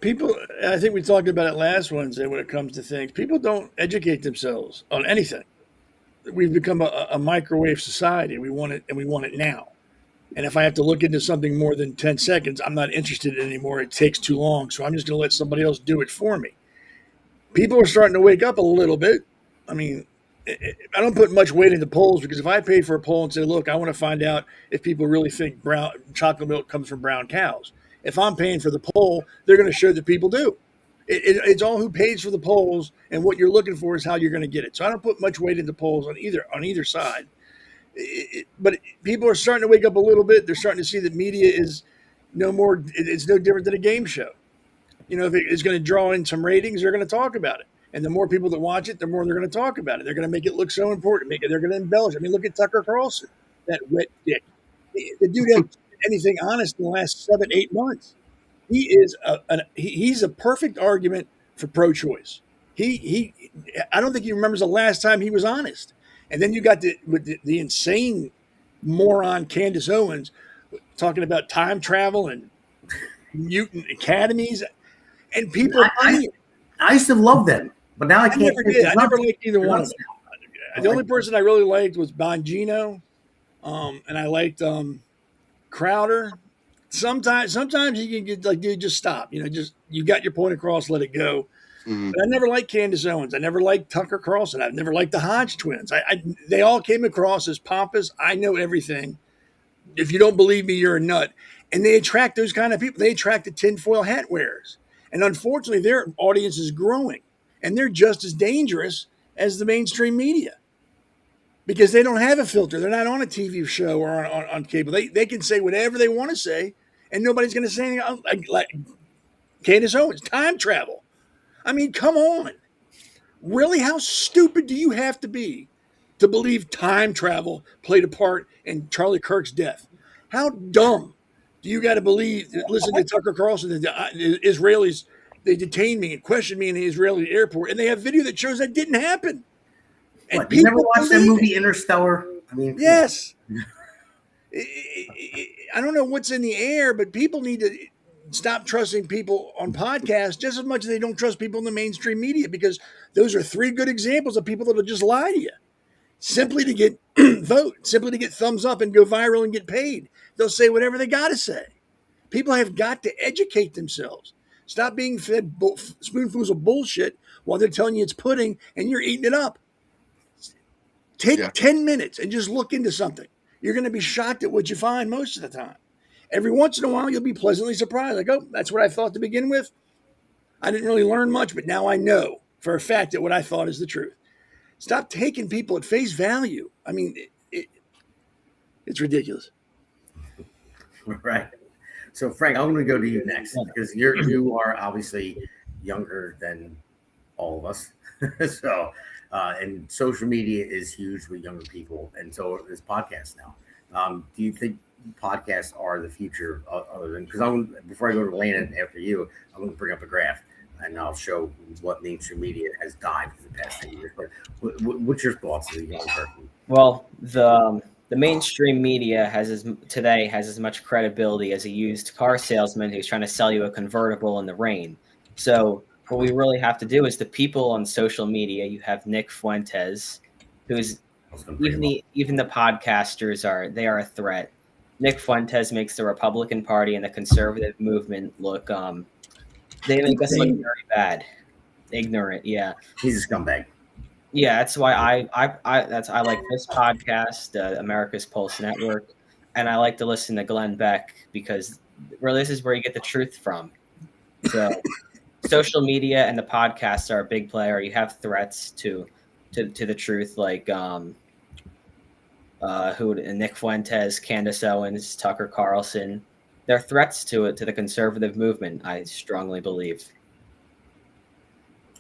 People, I think we talked about it last Wednesday when it comes to things. People don't educate themselves on anything. We've become a microwave society. We want it, and we want it now. And if I have to look into something more than 10 seconds, I'm not interested anymore. It takes too long. So I'm just going to let somebody else do it for me. People are starting to wake up a little bit. I mean, I don't put much weight into polls, because if I pay for a poll and say, look, I want to find out if people really think brown chocolate milk comes from brown cows. If I'm paying for the poll, they're going to show that people do. It's all who pays for the polls, and what you're looking for is how you're going to get it. So I don't put much weight into polls on either side. But people are starting to wake up a little bit. They're starting to see that media is no more. It's no different than a game show. If it's going to draw in some ratings, they're going to talk about it. And the more people that watch it, the more they're going to talk about it. They're going to make it look so important. They're going to embellish. I mean, look at Tucker Carlson, that wet dick. The dude hasn't done anything honest in the last 7-8 months. He is he's a perfect argument for pro-choice. I don't think he remembers the last time he was honest. And then you got the insane moron Candace Owens talking about time travel and mutant academies, and people. I used to love them, but now I can't. Never did. I never liked either one of them. The only person I really liked was Bongino, and I liked Crowder. Sometimes you can get like, dude, just stop. You got your point across, let it go. Mm-hmm. But I never liked Candace Owens. I never liked Tucker Carlson. I've never liked the Hodge twins. They all came across as pompous. I know everything. If you don't believe me, you're a nut. And they attract those kind of people. They attract the tinfoil hat wearers. And unfortunately, their audience is growing. And they're just as dangerous as the mainstream media, because they don't have a filter. They're not on a TV show or on cable. They can say whatever they want to say, and nobody's going to say anything. Like Candace Owens, time travel. I mean, come on. Really? How stupid do you have to be to believe time travel played a part in Charlie Kirk's death? How dumb do you got to believe? Listen to Tucker Carlson. The Israelis, they detained me and questioned me in the Israeli airport, and they have video that shows that didn't happen. And you never watched that movie Interstellar? I mean, yes. I don't know what's in the air, but people need to stop trusting people on podcasts just as much as they don't trust people in the mainstream media, because those are 3 good examples of people that will just lie to you simply to get vote, simply to get thumbs up and go viral and get paid. They'll say whatever they got to say. People have got to educate themselves. Stop being fed spoonfuls of bullshit while they're telling you it's pudding and you're eating it up. Take 10 minutes and just look into something. You're going to be shocked at what you find most of the time. Every once in a while, you'll be pleasantly surprised. Like, oh, that's what I thought to begin with. I didn't really learn much, but now I know for a fact that what I thought is the truth. Stop taking people at face value. I mean, it's ridiculous. Right. So Frank, I'm going to go to you next because you are obviously younger than all of us. So, and social media is huge with younger people, and so is podcasts now. Do you think podcasts are the future? Other than because I'm before I go to Lana after you, I'm going to bring up a graph and I'll show what mainstream media has died for the past 10 years. But what's your thoughts as a young person? Well, the mainstream media has as much credibility as a used car salesman who's trying to sell you a convertible in the rain. So what we really have to do is the people on social media. You have Nick Fuentes, who's even the podcasters are a threat. Nick Fuentes makes the Republican Party and the conservative movement look they make us look very bad, ignorant. Yeah, He's a scumbag. yeah. That's why I like this podcast, America's Pulse Network, and I like to listen to Glenn Beck because really this is where you get the truth from. So social media and the podcasts are a big player. You have threats to the truth, like Nick Fuentes, Candace Owens, Tucker Carlson. They're threats to the conservative movement, I strongly believe.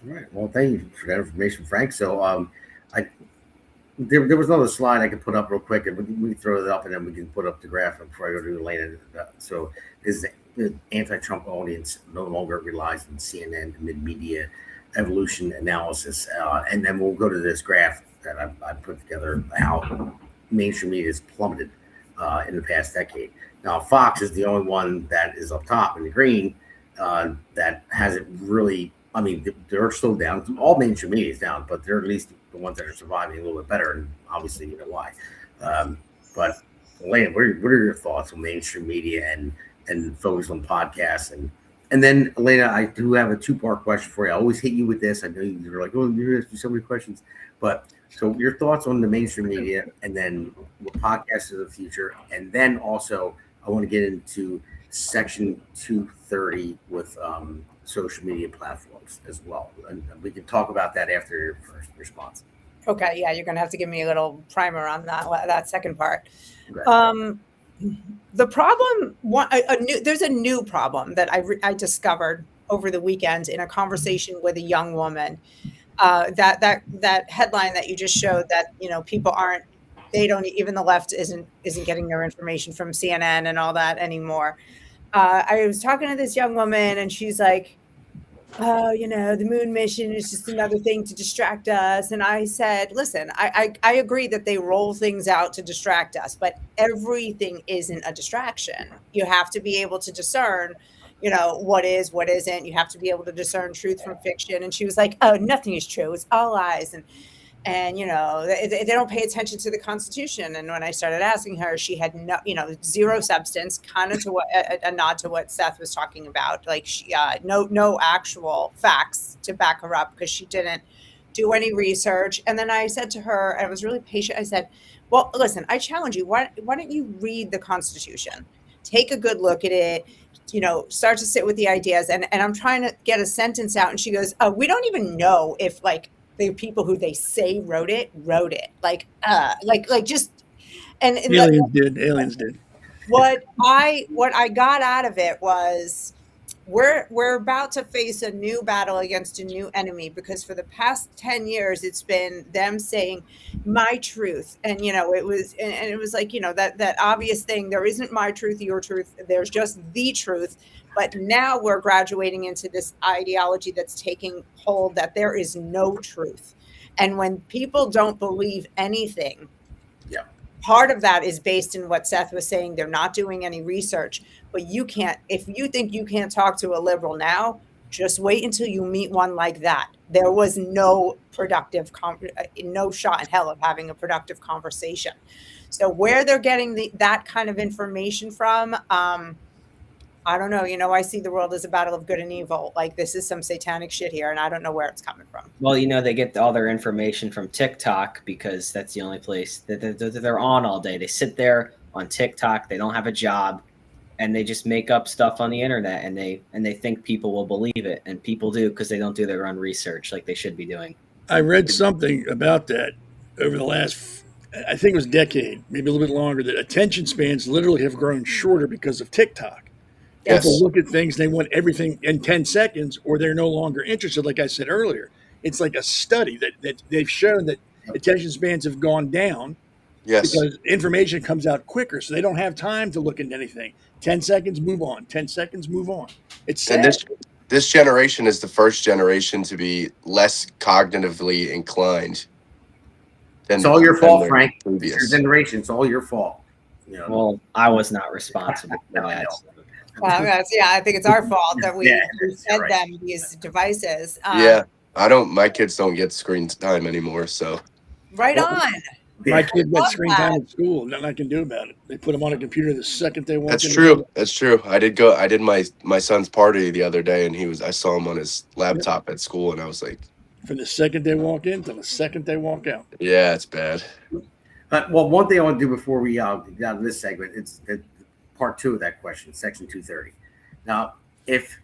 All right. Well, thank you for that information, Frank. So, there was another slide I could put up real quick, and we can throw it up, and then we can put up the graph before I go to Elena. So, is the anti-Trump audience no longer relies on CNN and mid-media evolution analysis? And then we'll go to this graph that I put together, how mainstream media has plummeted in the past decade. Now, Fox is the only one that is up top in the green that hasn't really. I mean, they're still down. All mainstream media is down, but they're at least the ones that are surviving a little bit better. And obviously, you know why. But Elena, what are your thoughts on mainstream media and focus on podcasts? And then Elena, I do have a 2-part question for you. I always hit you with this. I know you're like, oh, you're asking so many questions, but so your thoughts on the mainstream media, and then what podcasts of the future, and then also I want to get into Section 230 with social media platforms as well, and we can talk about that after your first response. Okay, yeah, you're gonna have to give me a little primer on that second part. Okay. The problem, there's a new problem that I discovered over the weekend in a conversation with a young woman. That headline that you just showed, that people aren't, they don't, even the left isn't getting their information from CNN and all that anymore. I was talking to this young woman, and she's like, oh, the moon mission is just another thing to distract us. And I said, listen, I agree that they roll things out to distract us, but everything isn't a distraction. You have to be able to discern, what is, what isn't. You have to be able to discern truth from fiction. And she was like, oh, nothing is true. It's all lies. And they don't pay attention to the Constitution. And when I started asking her, she had zero substance, kind of to what a nod to what Seth was talking about, like no actual facts to back her up, because she didn't do any research. And then I said to her, I was really patient. I said, well, listen, I challenge you. Why don't you read the Constitution? Take a good look at it. Start to sit with the ideas. And I'm trying to get a sentence out. And she goes, oh, we don't even know if the people who they say wrote it, just, and aliens did. What I got out of it was, we're about to face a new battle against a new enemy, because for the past 10 years, it's been them saying my truth. And, it was like, that obvious thing, there isn't my truth, your truth, there's just the truth. But now we're graduating into this ideology that's taking hold, that there is no truth. And when people don't believe anything, part of that is based in what Seth was saying. They're not doing any research. But if you think you can't talk to a liberal now, just wait until you meet one like that. There was no productive, no shot in hell of having a productive conversation. So where they're getting that kind of information from, I don't know. I see the world as a battle of good and evil. Like, this is some satanic shit here, and I don't know where it's coming from. Well, they get all their information from TikTok, because that's the only place that they're on all day. They sit there on TikTok. They don't have a job, and they just make up stuff on the internet, and they think people will believe it, and people do, because they don't do their own research like they should be doing. I read something about that over the last I think it was a decade, maybe a little bit longer, that attention spans literally have grown shorter because of TikTok. Yes. People look at things, they want everything in 10 seconds, or they're no longer interested. Like I said earlier, it's like a study that they've shown that attention spans have gone down Yes. because information comes out quicker, so they don't have time to look into anything. 10 seconds, move on. 10 seconds, move on. It's sad. And this generation is the first generation to be less cognitively inclined than It's all your fault, their Frank. It's previous. your generation. It's all your fault. You know, Well, I was not responsible for No, I that. know. Well, I think it's our fault that we Yeah, fed right. them these devices. Yeah, my kids don't get screen time anymore, so Right Well, on. My Yeah. kid got Love screen that. time at school. Nothing I can do about it. They put them on a computer the second they walk that's in. true. That's true. I did my son's party the other day, and I saw him on his laptop at school, and I was like, From the second they walk in to the second they walk out. yeah, it's bad. Well, one thing I want to do before we get out of this segment, it's part 2 of that question, Section 230. Now, if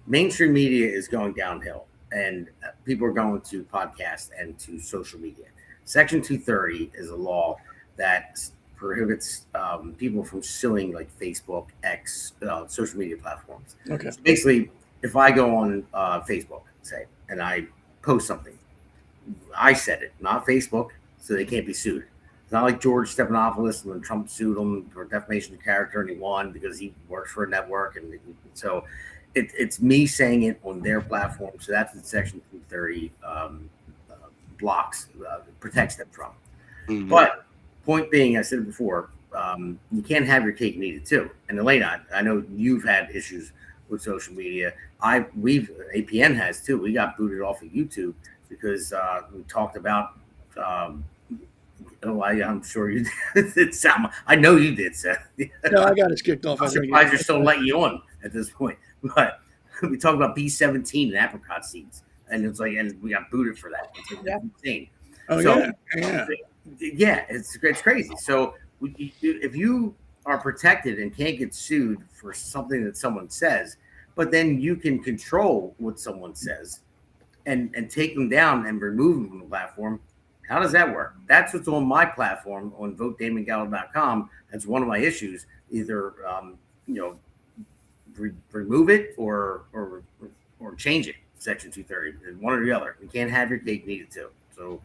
mainstream media is going downhill and people are going to podcasts and to social media, Section 230 is a law that prohibits people from suing like Facebook, X, social media platforms. Okay. So basically, if I go on Facebook, say, and I post something, I said it, not Facebook, so they can't be sued. It's not like George Stephanopoulos when Trump sued him for defamation of character and he won because he works for a network. And so it's me saying it on their platform. So that's what Section 230 blocks, protects them from. Mhm. But point being, I said it before, you can't have your cake and eat it too. And Eleana, I know you've had issues with social media. APN has too. We got booted off of YouTube because we talked about. I'm sure you did. I know you did, Seth. No, I got us kicked off. I'm surprised they're still letting you on at this point. But we talked about B17 and apricot seeds, and it's like, and we got booted for that. It's like, that's insane. Oh, So, yeah. Yeah, it's crazy. So if you are protected and can't get sued for something that someone says, but then you can control what someone says and take them down and remove them from the platform, how does that work? That's what's on my platform on votedamongaldo.com. That's one of my issues. Either remove it or change it. Section 230, one or the other. You can't have your cake and eat it too. So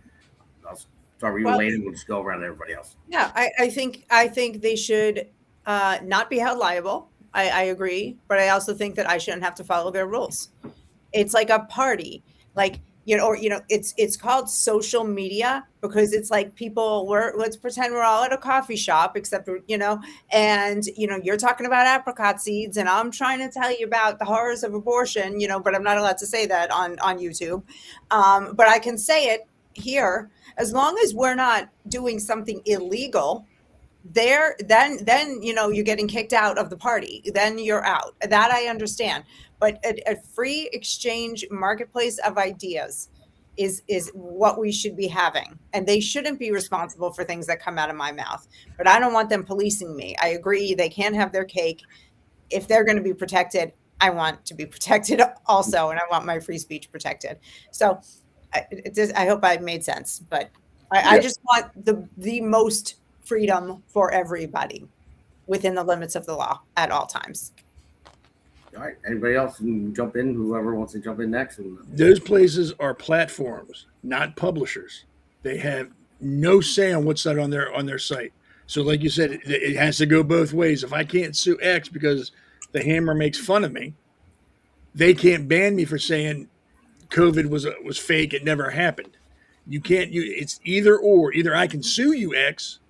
I'll start with you, Elaine, we'll just go around to everybody else. Yeah, I think they should not be held liable. I agree, but I also think that I shouldn't have to follow their rules. It's like a party, like it's called social media because it's like let's pretend we're all at a coffee shop, except and you're talking about apricot seeds, and I'm trying to tell you about the horrors of abortion, but I'm not allowed to say that on YouTube, but I can say it here. As long as we're not doing something illegal there, then you're getting kicked out of the party. Then you're out. That I understand. But a free exchange marketplace of ideas is what we should be having. And they shouldn't be responsible for things that come out of my mouth. But I don't want them policing me. I agree. They can't have their cake. If they're going to be protected, I want to be protected also. And I want my free speech protected. So I hope I made sense, but I just want the most freedom for everybody within the limits of the law at all times. All right. Anybody else can jump in? Whoever wants to jump in next. Those places are platforms, not publishers. They have no say on what's said on their site. So like you said, it has to go both ways. If I can't sue X because the Hammer makes fun of me, they can't ban me for saying COVID was fake. It never happened. You can't. It's either or. Either I can sue you, X,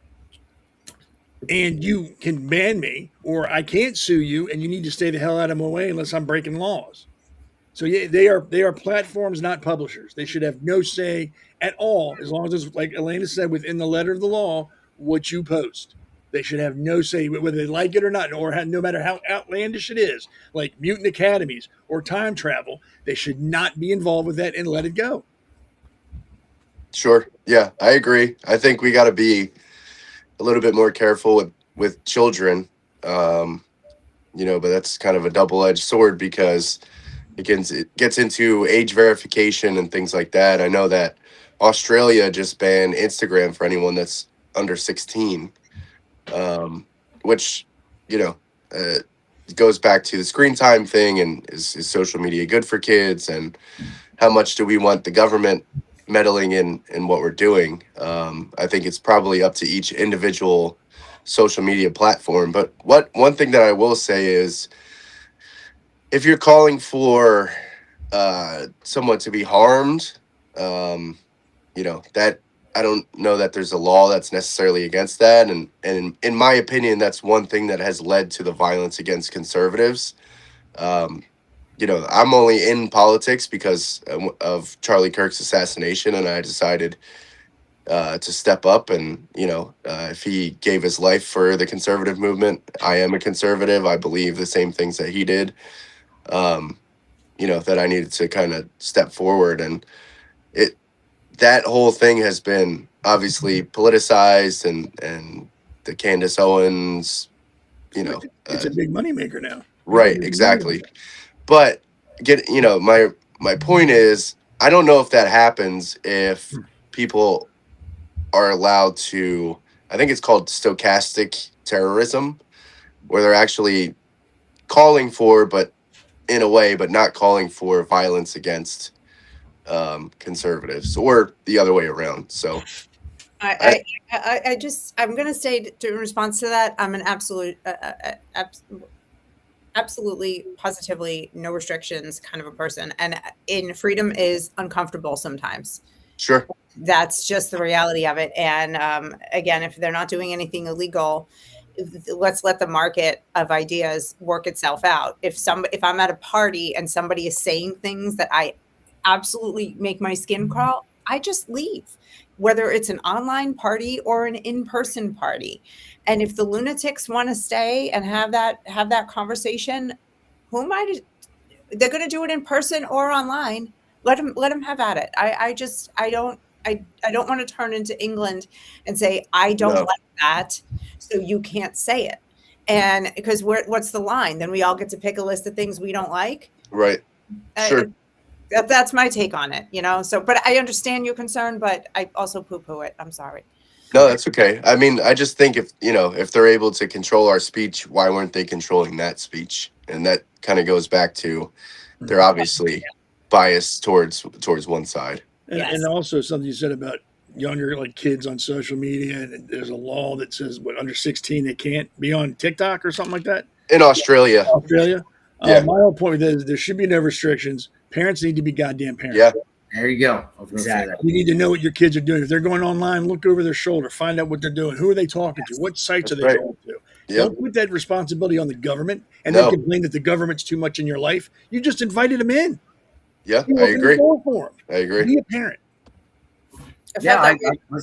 and you can ban me, or I can't sue you, and you need to stay the hell out of my way unless I'm breaking laws. So yeah, they are platforms, not publishers. They should have no say at all, as long as it's, like Eleana said, within the letter of the law, what you post. They should have no say whether they like it or not, or no matter how outlandish it is, like mutant academies or time travel. They should not be involved with that and let it go. Sure. Yeah, I agree. I think we got to be a little bit more careful with children, but that's kind of a double-edged sword because it gets into age verification and things like that. I know that Australia just banned Instagram for anyone that's under 16, which, you know, goes back to the screen time thing, and is social media good for kids, and how much do we want the government meddling in what we're doing? I think it's probably up to each individual social media platform. But one thing that I will say is, if you're calling for someone to be harmed, you know, that I don't know that there's a law that's necessarily against that. And in my opinion, that's one thing that has led to the violence against conservatives. You know, I'm only in politics because of Charlie Kirk's assassination, and I decided to step up. And, you know, if he gave his life for the conservative movement, I am a conservative. I believe the same things that he did. You know, that I needed to kind of step forward, and that whole thing has been obviously politicized, and the Candace Owens, you know, It's a big moneymaker now. right, exactly. But you know, my point is, I don't know if that happens if people are allowed to, I think it's called stochastic terrorism, where they're actually calling for, but in a way, but not calling for violence against conservatives, or the other way around. So I'm going to say, in response to that, I'm an absolutely, positively, no restrictions kind of a person. And in freedom is uncomfortable sometimes. sure. That's just the reality of it. And again, if they're not doing anything illegal, let's let the market of ideas work itself out. If I'm at a party and somebody is saying things that I absolutely make my skin crawl, I just leave, whether it's an online party or an in-person party. And if the lunatics want to stay and have that conversation, who am I to? They're going to do it in person or online. Let them have at it. I don't want to turn into England and say, I don't No. like that, so you can't say it. And because what's the line? Then we all get to pick a list of things we don't like. Right. Sure. That's my take on it, you know? So, but I understand your concern, but I also poo-poo it. I'm sorry. No, that's okay. I mean, I just think if they're able to control our speech, why weren't they controlling that speech? And that kind of goes back to, they're obviously biased towards one side. And, Yes. and also something you said about younger, like kids on social media, and there's a law that says under 16 they can't be on TikTok or something like that. In Australia. Australia. Yeah. My whole point is there should be no restrictions. Parents need to be goddamn parents. Yeah. There you go. I was going to say that. You need to know what your kids are doing. If they're going online, look over their shoulder, find out what they're doing. Who are they talking to? What sites That's are they right. going to? Yep. Don't put that responsibility on the government and No. then complain that the government's too much in your life. You just invited them in. Yeah, You I opened the agree. door for them. I agree. Be a parent. Yeah, I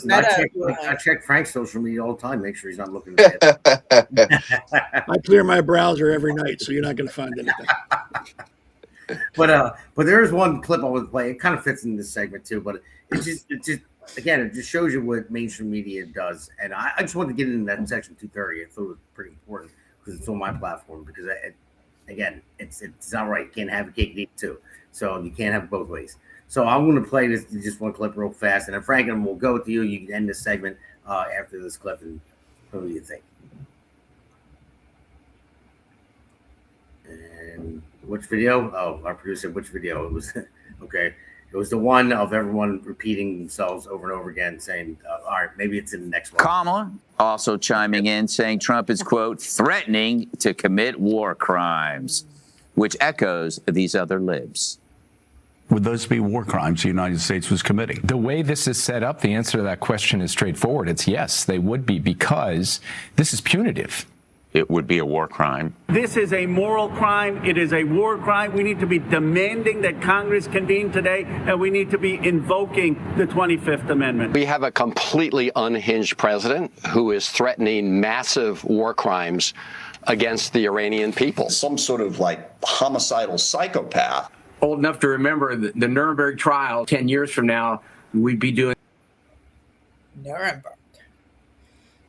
Meta- check Frank's social media all the time. Make sure he's not looking at it. I clear my browser every night, so you're not going to find anything. But there is one clip I would play. It kind of fits in this segment too. But it just again, it just shows you what mainstream media does. And I just wanted to get into that section 230. I thought it was pretty important because it's on my platform. Because it's not right. You can't have a cake and eat it too. So you can't have it both ways. So I'm going to play this just one clip real fast, and then Frank, and we'll go to you. You can end this segment after this clip, and what do you think? And which video? Oh, our producer, which video? It was okay. It was the one of everyone repeating themselves over and over again, saying, "All right, maybe it's in the next one." Kamala also chiming in, saying Trump is, quote, threatening to commit war crimes, which echoes these other libs. Would those be war crimes the United States was committing? The way this is set up, the answer to that question is straightforward. It's yes, they would be, because this is punitive. It would be a war crime. This is a moral crime. It is a war crime. We need to be demanding that Congress convene today, and we need to be invoking the 25th Amendment. We have a completely unhinged president who is threatening massive war crimes against the Iranian people. Some sort of like homicidal psychopath. Old enough to remember the Nuremberg trial. 10 years from now, we'd be doing Nuremberg.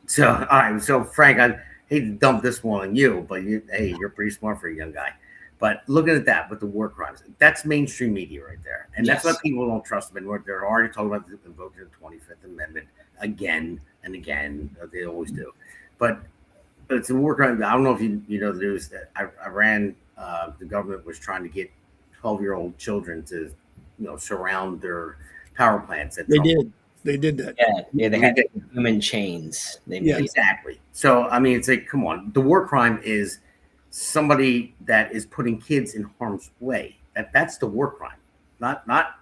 So, all right. So, Frank, I hate to dump this one on you, but you're pretty smart for a young guy. But looking at that with the war crimes, that's mainstream media right there. And that's Yes. why people don't trust them anymore. They're already talking about invoking the 25th Amendment again and again. They always do. But it's a war crime. I don't know if you know the news that Iran, the government was trying to get 12-year-old children to, surround their power plants. They did. They did that. Yeah, they had human chains. They Yeah, made. exactly. So, I mean, it's like, come on. The war crime is somebody that is putting kids in harm's way. That's the war crime. Not not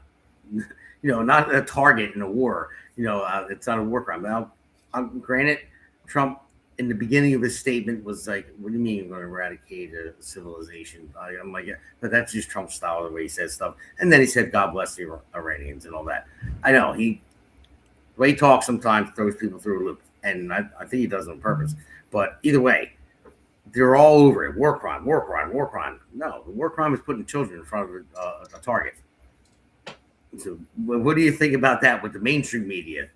a target in a war. It's not a war crime. Now, granted, Trump in the beginning of his statement was like, "What do you mean you're going to eradicate a civilization?" I'm like, yeah, but that's just Trump's style, the way he says stuff. And then he said, "God bless the Iranians" and all that. I know the way he talks sometimes throws people through a loop, and I think he does it on purpose. But either way, they're all over it. War crime, war crime, war crime. No, the war crime is putting children in front of a target. So, what do you think about that with the mainstream media?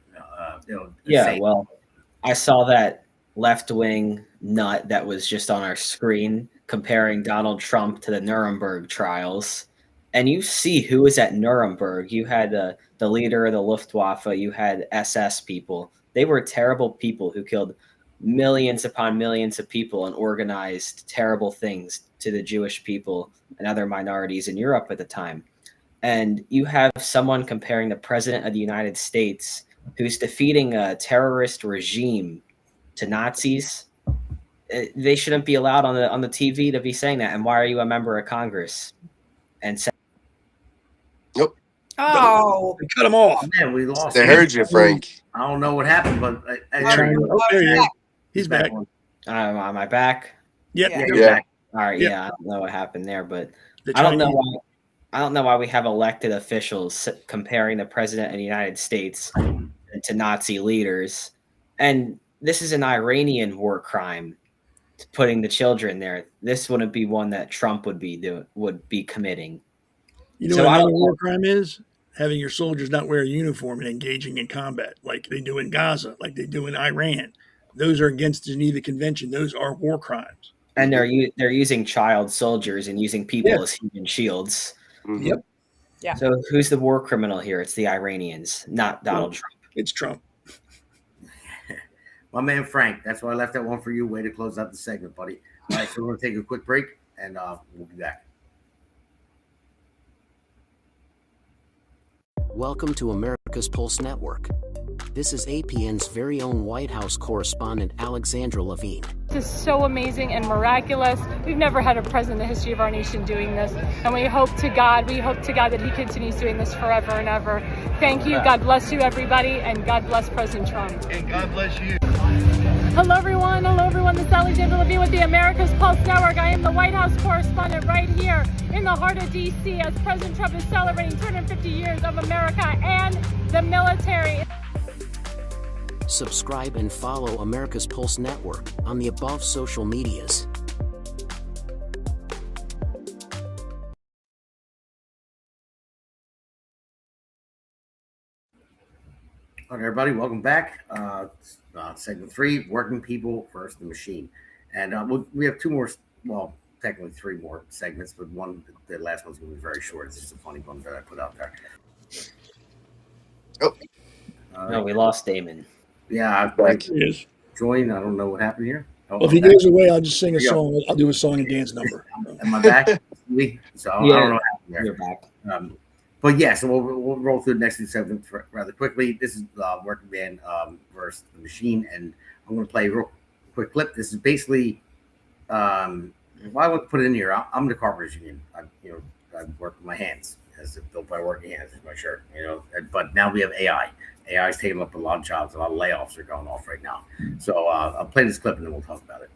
Well, I saw that left-wing nut that was just on our screen comparing Donald Trump to the Nuremberg trials. And you see who was at Nuremberg. You had the leader of the Luftwaffe. You had SS people. They were terrible people who killed millions upon millions of people and organized terrible things to the Jewish people and other minorities in Europe at the time. And you have someone comparing the president of the United States who's defeating a terrorist regime to Nazis. They shouldn't be allowed on the TV to be saying that. And why are you a member of Congress? And Oh, They cut him off. Oh, man, we lost. They heard you, Frank. I don't know what happened, but There he is. He's back. Am I back? Yep. Yeah, you're Yeah. back. All right. Yep. Yeah, I don't know what happened there, but The I don't know Chinese- why. I don't know why we have elected officials comparing the president of the United States to Nazi leaders, and this is an Iranian war crime. Putting the children there, this wouldn't be one that Trump would be committing. You know So what I another don't war crime is? Having your soldiers not wear a uniform and engaging in combat, like they do in Gaza, like they do in Iran. Those are against the Geneva Convention. Those are war crimes. And they're using child soldiers and using people as human shields. Mhm. Yep. Yeah. So who's the war criminal here? It's the Iranians, not Donald Trump. It's Trump. My man Frank. That's why I left that one for you. Way to close out the segment, buddy. All right, so we're going to take a quick break, and we'll be back. Welcome to America's Pulse Network. This is APN's very own White House correspondent, Alexandra Levine. This is so amazing and miraculous. We've never had a president in the history of our nation doing this. And we hope to God that he continues doing this forever and ever. Thank you. God bless you, everybody. And God bless President Trump. And God bless you. Hello, everyone. This is Alexandra Levine with the America's Pulse Network. I am the White House correspondent right here in the heart of D.C. as President Trump is celebrating 250 years of America and the military. Subscribe and follow America's Pulse Network on the above social medias. All right, everybody, welcome back. Segment 3, Working People versus the Machine. And we have two more, well, technically 3 more segments, but the last one's going to be very short. It's just a funny one that I put out there. No, we lost Damon. Yeah, join. I don't know what happened here. Well, if he goes away, I'll just sing a song. I'll do a song and dance number. Am I back? So I don't know what happened there. You're back. But yeah, so we'll roll through the next 2 segments rather quickly. This is Working Man versus the Machine, and I'm going to play a real quick clip. This is basically why I want to put it in here. I'm the carpenters union. I work with my hands, as if built by working hands is my shirt. But now we have AI. AI is taking up a lot of jobs. A lot of layoffs are going off right now. So I'll play this clip and then we'll talk about it.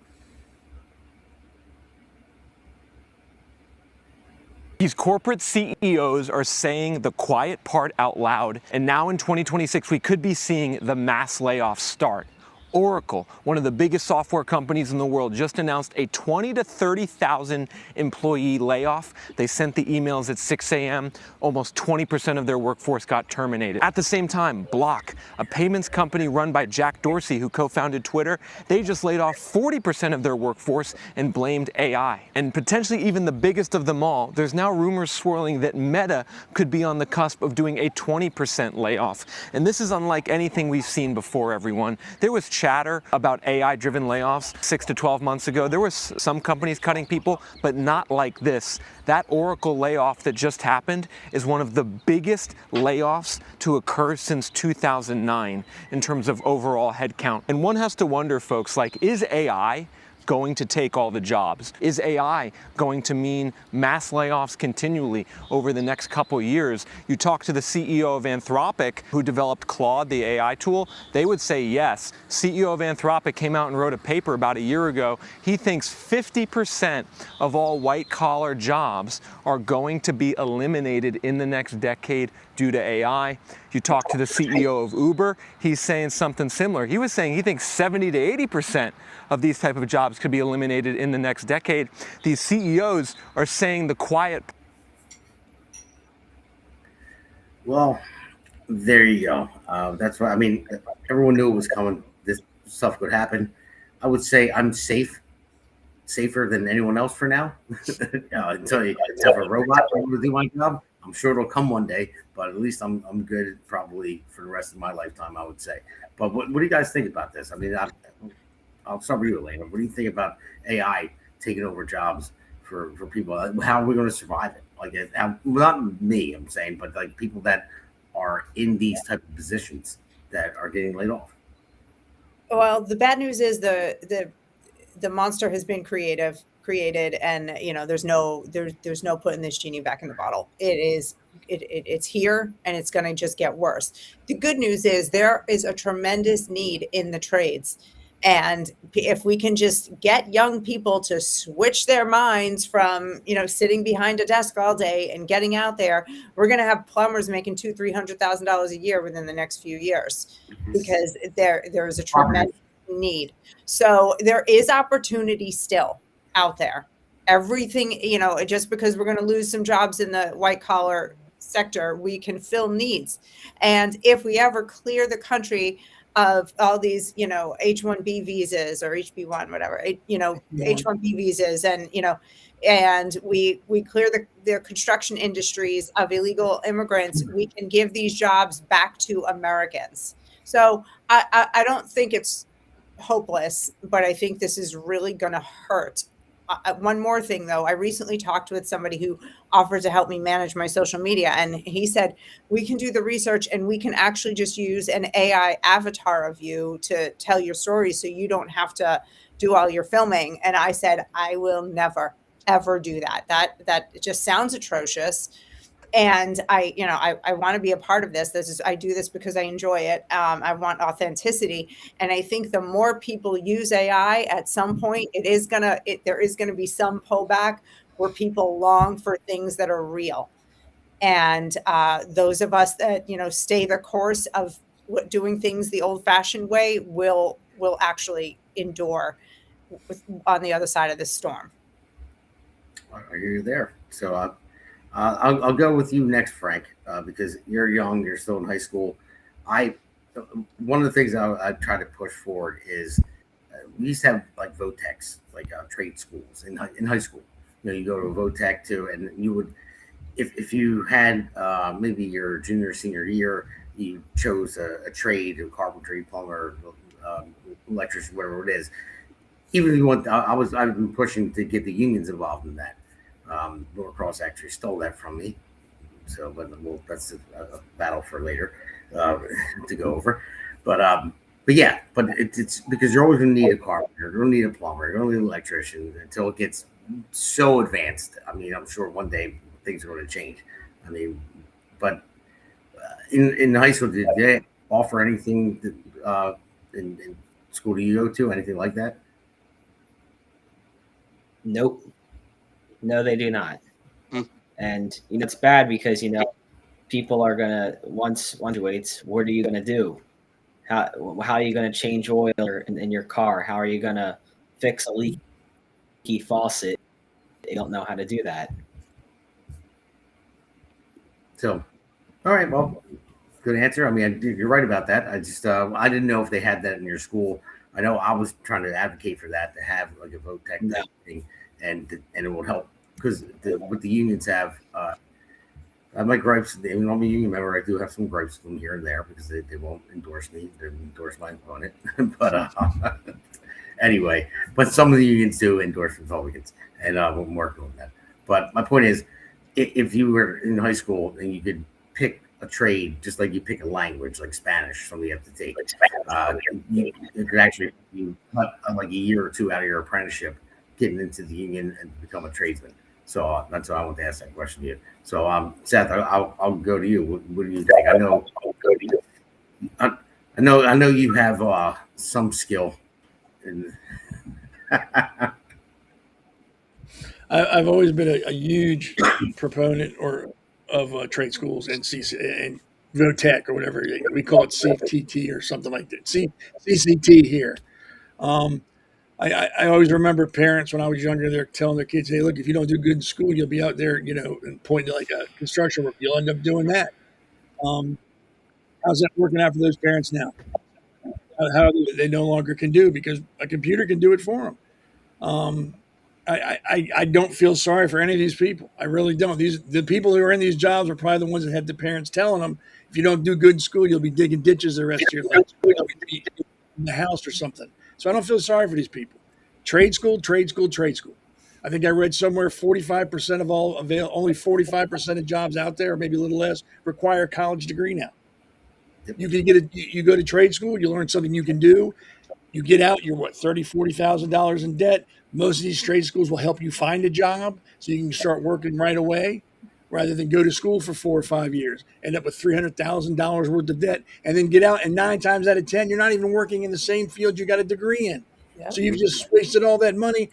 These corporate CEOs are saying the quiet part out loud, and now in 2026, we could be seeing the mass layoffs start. Oracle, one of the biggest software companies in the world, just announced a 20 to 30,000 employee layoff. They sent the emails at 6 a.m. Almost 20% of their workforce got terminated. At the same time, Block, a payments company run by Jack Dorsey, who co-founded Twitter, they just laid off 40% of their workforce and blamed AI. And potentially even the biggest of them all, there's now rumors swirling that Meta could be on the cusp of doing a 20% layoff. And this is unlike anything we've seen before, everyone. There was chatter about AI-driven layoffs 6 to 12 months ago. There was some companies cutting people, but not like this. That Oracle layoff that just happened is one of the biggest layoffs to occur since 2009 in terms of overall headcount. And one has to wonder, folks, like, is AI going to take all the jobs? Is AI going to mean mass layoffs continually over the next couple years? You talk to the CEO of Anthropic, who developed Claude, the AI tool, they would say yes. CEO of Anthropic came out and wrote a paper about a year ago. He thinks 50% of all white-collar jobs are going to be eliminated in the next decade due to AI. You talk to the CEO of Uber, he's saying something similar. He was saying he thinks 70 to 80% of these type of jobs could be eliminated in the next decade. These CEOs are saying the quiet. Well, there you go. That's what I mean. Everyone knew it was coming. This stuff could happen. I would say I'm safer than anyone else for now. Until you have a robot to do my job. I'm sure it'll come one day, but at least I'm good probably for the rest of my lifetime, I would say. But what do you guys think about this? I mean, I'll start with you, Elena. What do you think about AI taking over jobs for people? How are we going to survive it? Like, not me, I'm saying, but like people that are in these type of positions that are getting laid off. Well, the bad news is the monster has been created, and there's no putting this genie back in the bottle. It's here, and it's going to just get worse. The good news is there is a tremendous need in the trades. And if we can just get young people to switch their minds from, sitting behind a desk all day and getting out there, we're going to have plumbers making $200,000-$300,000 a year within the next few years, because there is a tremendous need. So there is opportunity still out there. Everything, just because we're going to lose some jobs in the white collar sector, we can fill needs. And if we ever clear the country of all these, H-1B visas or HB1, whatever, H-1B visas, and we clear the construction industries of illegal immigrants, we can give these jobs back to Americans. So I don't think it's hopeless, but I think this is really going to hurt. One more thing, though. I recently talked with somebody who offered to help me manage my social media, and he said, we can do the research and we can actually just use an AI avatar of you to tell your story, so you don't have to do all your filming. And I said, I will never, ever do that. That just sounds atrocious. And I want to be a part of this. I do this because I enjoy it. I want authenticity. And I think the more people use AI, at some point, there is gonna be some pullback where people long for things that are real. And those of us that, stay the course of doing things the old fashioned way will actually endure on the other side of this storm. I hear you there. So, I'll go with you next, Frank, because you're young, you're still in high school. One of the things I try to push forward is we used to have like VOTECs, like trade schools in high school. You go to a VOTEC too, and you would, if you had maybe your junior, senior year, you chose a trade, a carpentry, plumber, electrician, whatever it is. Even if you want, I've been pushing to get the unions involved in that. Norcross actually stole that from me, so that's a battle for later to go over. But it's because you're always going to need a carpenter, you're going to need a plumber, you're going to need an electrician until it gets so advanced. I mean, I'm sure one day things are going to change. I mean, but in high school, did they offer anything in school do you go to, anything like that? Nope. No, they do not. And it's bad because people are gonna once graduates, what are you gonna do? How are you going to change oil in your car? How are you going to fix a leaky faucet? You don't know how to do that. So, all right, well, good answer. I mean, you're right about that. I just I didn't know if they had that in your school. I know I was trying to advocate for that, to have like a vote tech type thing, and it will help because what the unions have. I have my gripes. Even though I'm a union member, I do have some gripes from here and there because they won't endorse me. They endorse my opponent. But anyway, but some of the unions do endorse Republicans, and we're working on that. But my point is, if you were in high school and you could pick a trade, just like you pick a language, like Spanish, something you have to take, you could actually cut like a year or two out of your apprenticeship, getting into the union and become a tradesman. So that's why I want to ask that question to you. So, Seth, I'll go to you. What do you think? I know you have some skill. I've always been a huge proponent of trade schools and VOTech or whatever we call it, CTT or something like that. CCT here. I always remember parents when I was younger, they're telling their kids, "Hey, look, if you don't do good in school, you'll be out there, and pointing to like a construction work. You'll end up doing that." How's that working out for those parents now? How they no longer can do because a computer can do it for them. I don't feel sorry for any of these people. I really don't. The people who are in these jobs are probably the ones that had the parents telling them, "If you don't do good in school, you'll be digging ditches the rest of your life. You'll be in the house or something." So I don't feel sorry for these people. Trade school. I think I read somewhere 45% of only 45% of jobs out there, or maybe a little less, require a college degree now. You can you go to trade school, you learn something you can do. You get out, you're $30,000-$40,000 in debt. Most of these trade schools will help you find a job so you can start working right away, rather than go to school for 4 or 5 years, end up with $300,000 worth of debt, and then get out, and 9 times out of 10, you're not even working in the same field you got a degree in. Yep. So you've just wasted all that money,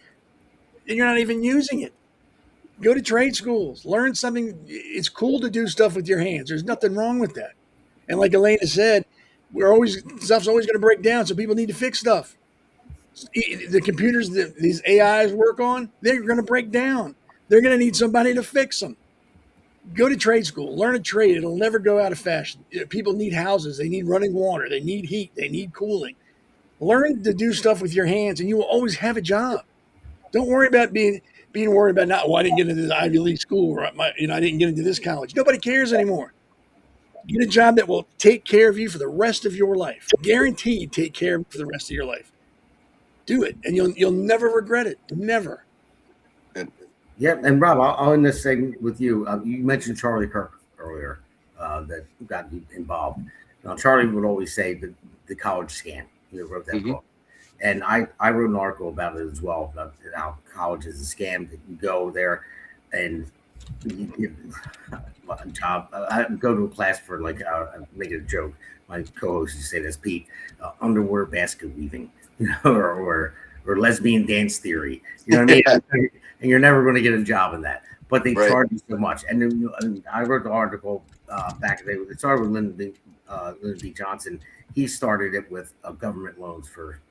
and you're not even using it. Go to trade schools, learn something. It's cool to do stuff with your hands. There's nothing wrong with that. And like Eleana said, stuff's always going to break down, so people need to fix stuff. The computers that these AIs work on, they're going to break down. They're going to need somebody to fix them. Go to trade school, learn a trade. It'll never go out of fashion. People need houses. They need running water. They need heat. They need cooling. Learn to do stuff with your hands, and you will always have a job. Don't worry about being worried about I didn't get into this Ivy League school, or I didn't get into this college. Nobody cares anymore. Get a job that will take care of you for the rest of your life. Guaranteed, take care of you for the rest of your life. Do it, and you'll never regret it. Never. Yeah, and Rob, I'll end this segment with you. You mentioned Charlie Kirk earlier that got involved. Now, Charlie would always say the college scam. He wrote that book. And I wrote an article about it as well, about how college is a scam. That you go there and you get a job. I go to a class for I make it a joke. My co-host used to say this, Pete, underwear basket weaving, or lesbian dance theory. You know what I mean? And you're never going to get a job in that. But they charge you so much. And then I wrote the article back in the day. It started with Lyndon B. Johnson. He started it with government loans for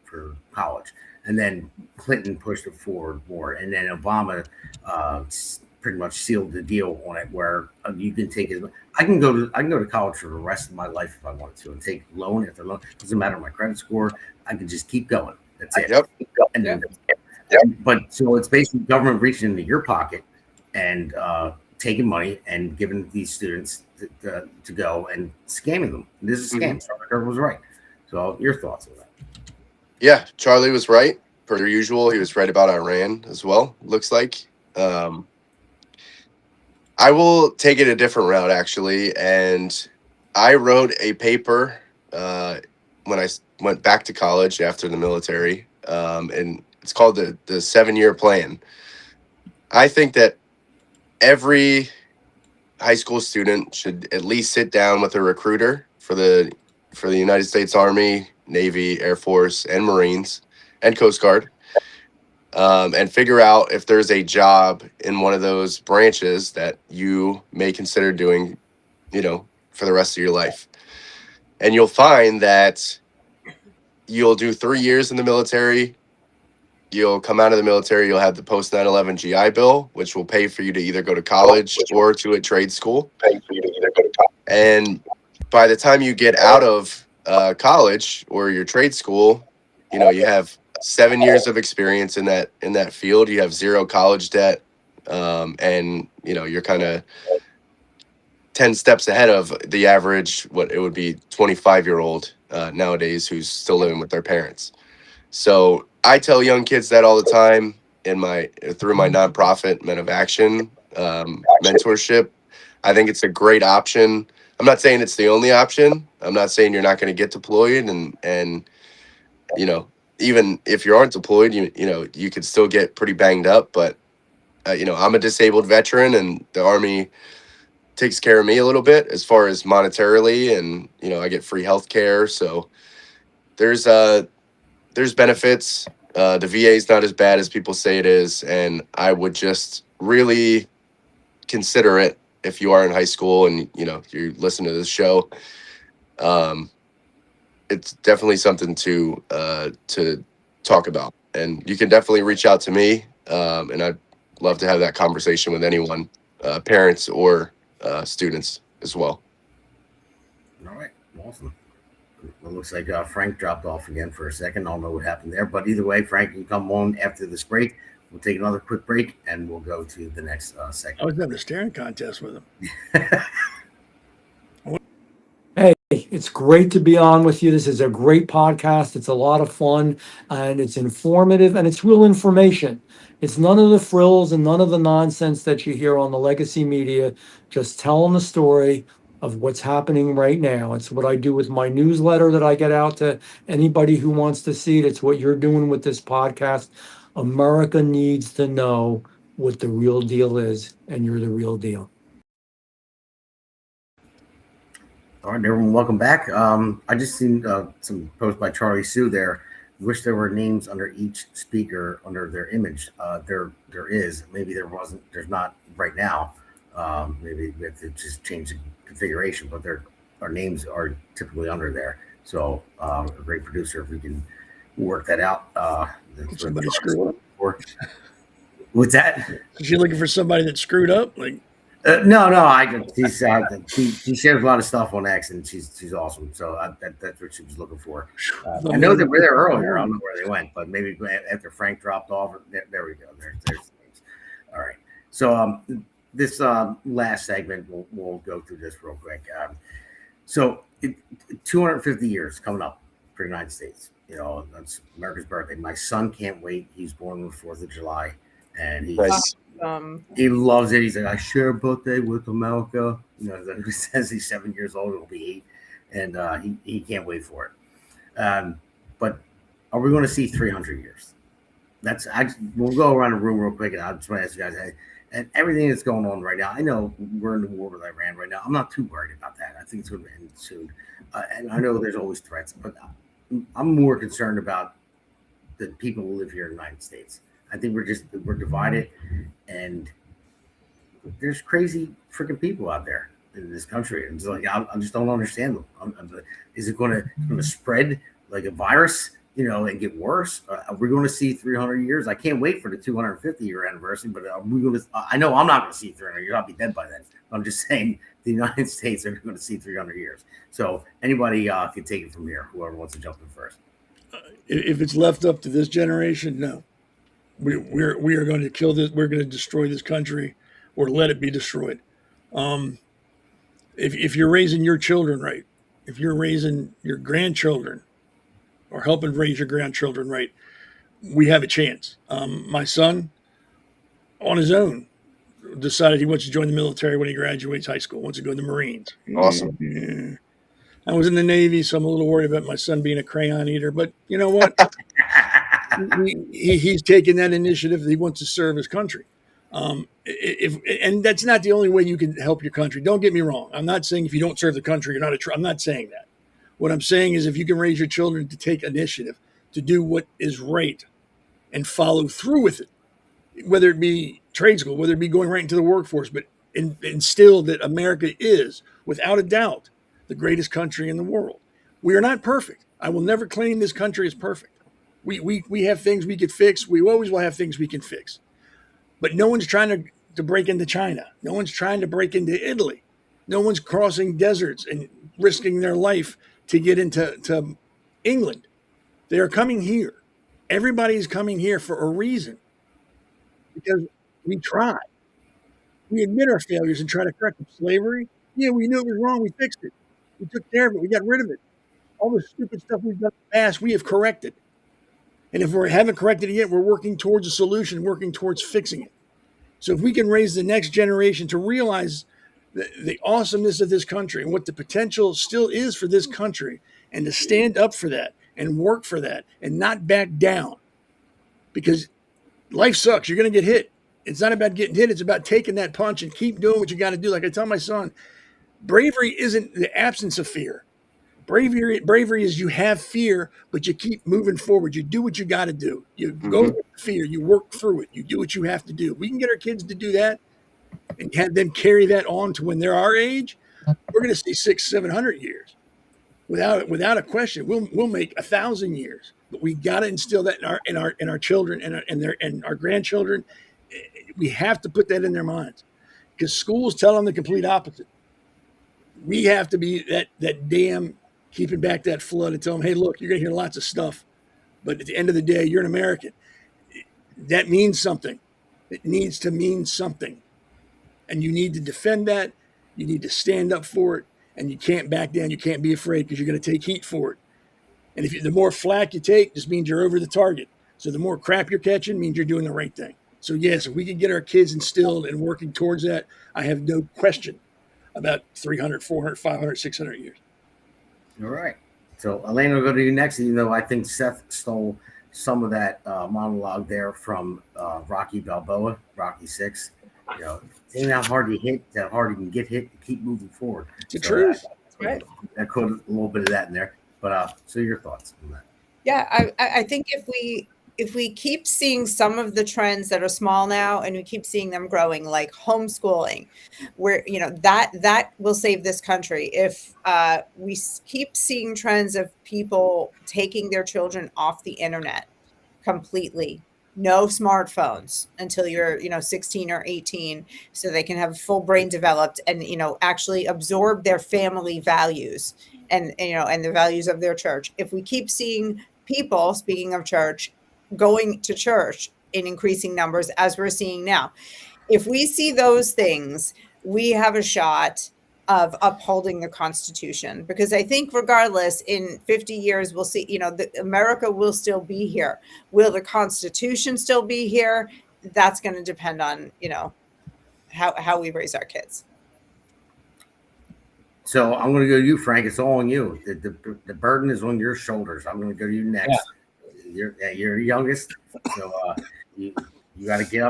college. And then Clinton pushed it forward more. And then Obama pretty much sealed the deal on it, where you can take it. I can go to college for the rest of my life if I wanted to, and take loan after loan. It doesn't matter my credit score. I can just keep going. That's it. Yep. And then, but so it's basically government reaching into your pocket and taking money and giving these students to go and scamming them. This is a scam. Charlie Kirk was right. So your thoughts on that? Yeah, Charlie was right. Per usual, he was right about Iran as well, looks like. I will take it a different route, actually. And I wrote a paper when I went back to college after the military, and it's called the 7-year plan. I think that every high school student should at least sit down with a recruiter for the United States Army, Navy, Air Force, and Marines, and Coast Guard, and figure out if there's a job in one of those branches that you may consider doing, for the rest of your life. And you'll find that you'll do 3 years in the military. You'll come out of the military. You'll have the post 9/11 GI Bill, which will pay for you to either go to college or to a trade school. And by the time you get out of college or your trade school, you know, you have 7 years of experience in that field. You have zero college debt, and you know you're kind of 10 steps ahead of the average what it would be 25-year-old nowadays who's still living with their parents. So I tell young kids that all the time through my nonprofit Men of Action mentorship. I think it's a great option. I'm not saying it's the only option. I'm not saying you're not going to get deployed, and you know, even if you aren't deployed, you know you could still get pretty banged up. But you know, I'm a disabled veteran, and the Army takes care of me a little bit as far as monetarily, and you know, I get free health care. So there's benefits. The VA is not as bad as people say it is, and I would just really consider it if you are in high school and you know you listen to this show. It's definitely something to talk about, and you can definitely reach out to me, and I'd love to have that conversation with anyone, parents or students as well. All right, awesome. It looks like Frank dropped off again for a second. I don't know what happened there, but either way, Frank can come on after this break. We'll take another quick break, and we'll go to the next segment. I was having a staring contest with him. Hey, it's great to be on with you. This is a great podcast. It's a lot of fun, and it's informative, and it's real information. It's none of the frills and none of the nonsense that you hear on the legacy media. Just telling the story of what's happening right now. It's what I do with my newsletter that I get out to anybody who wants to see it. It's what you're doing with this podcast. America needs to know what the real deal is, and you're the real deal. All right, everyone, welcome back. I just seen some post by Charlie Sue there. Wish there were names under each speaker under their image. There is. Maybe there wasn't. There's not right now. Maybe we have to just change the configuration, but our names are typically under there. So a great producer, if we can work that out. Somebody screw up. What's that? Is she looking for somebody that screwed up? Like, no. She shares a lot of stuff on X, and she's awesome. So that's what she was looking for. I know they were there earlier. I don't know where they went, but maybe after Frank dropped off. There we go. There's the names. All right. So this last segment, we'll go through this real quick. So 250 years coming up for the United States. You know, that's America's birthday. My son can't wait. He's born on the 4th of July, and he loves it. He's like, I share a birthday with America. You know, he says he's 7 years old. He'll be 8, and he can't wait for it. But are we going to see 300 years? We'll go around the room real quick, and I just want to ask you guys. And everything that's going on right now, I know we're in the war with Iran right now. I'm not too worried about that. I think it's going to end soon. And I know there's always threats, but I'm more concerned about the people who live here in the United States. I think we're divided, and there's crazy freaking people out there in this country. And it's like I just don't understand them. Is it going to spread like a virus, you know, and get worse? Are we going to see 300 years? I can't wait for the 250-year anniversary, but are we going to? I know I'm not going to see 300 years. I'll be dead by then. I'm just saying the United States are going to see 300 years. So anybody can take it from here. Whoever wants to jump in first. If it's left up to this generation, no. We are going to kill this. We're going to destroy this country, or let it be destroyed. If you're raising your children right, if you're raising your grandchildren, or helping raise your grandchildren right, we have a chance. My son, on his own, decided he wants to join the military when he graduates high school. Wants to go to the Marines. Awesome. Yeah. I was in the Navy, so I'm a little worried about my son being a crayon eater. But you know what? He's taken that initiative. He wants to serve his country. And that's not the only way you can help your country. Don't get me wrong. I'm not saying if you don't serve the country, you're not I'm not saying that. What I'm saying is if you can raise your children to take initiative, to do what is right and follow through with it, whether it be trade school, whether it be going right into the workforce, but instill that America is, without a doubt, the greatest country in the world. We are not perfect. I will never claim this country is perfect. We have things we could fix. We always will have things we can fix. But no one's trying to break into China. No one's trying to break into Italy. No one's crossing deserts and risking their life to get into England. They are coming here. Everybody's coming here for a reason. Because we try. We admit our failures and try to correct them. Slavery, yeah, we knew it was wrong. We fixed it. We took care of it. We got rid of it. All the stupid stuff we've done in the past, we have corrected. And if we haven't corrected it yet, we're working towards a solution, working towards fixing it. So if we can raise the next generation to realize the awesomeness of this country and what the potential still is for this country, and to stand up for that and work for that and not back down, because life sucks. You're going to get hit. It's not about getting hit. It's about taking that punch and keep doing what you got to do. Like I tell my son, bravery isn't the absence of fear. Bravery is you have fear, but you keep moving forward. You do what you got to do. You go with fear. You work through it. You do what you have to do. We can get our kids to do that and have them carry that on to when they're our age. We're going to see 600-700 years without a question. We'll make 1,000 years, but we got to instill that in our children and our grandchildren. We have to put that in their minds, because schools tell them the complete opposite. We have to be that dam keeping back that flood and tell them, hey, look, you're going to hear lots of stuff, but at the end of the day, you're an American. That means something. It needs to mean something. And you need to defend that. You need to stand up for it. And you can't back down. You can't be afraid, because you're going to take heat for it. And the more flack you take, just means you're over the target. So the more crap you're catching means you're doing the right thing. So yes, if we can get our kids instilled and working towards that, I have no question about 300, 400, 500, 600 years. All right. So Eleana, will go to you next. Even though I think Seth stole some of that monologue there from Rocky Balboa, Rocky 6. You know, seeing how hard you hit, how hard you can get hit, and keep moving forward. It's the truth. I caught a little bit of that in there. But so your thoughts on that? Yeah, I think if we keep seeing some of the trends that are small now, and we keep seeing them growing, like homeschooling, where that will save this country. If we keep seeing trends of people taking their children off the internet completely, no smartphones until you're 16 or 18, so they can have full brain developed and actually absorb their family values and the values of their church. If we keep seeing people, speaking of church, going to church in increasing numbers as we're seeing now, if we see those things, we have a shot of upholding the Constitution, because I think regardless, in 50 years, we'll see, America will still be here. Will the Constitution still be here? That's going to depend on, how we raise our kids. So I'm going to go to you, Frank. It's all on you. The burden is on your shoulders. I'm going to go to you next. Yeah. You're youngest, so you got to get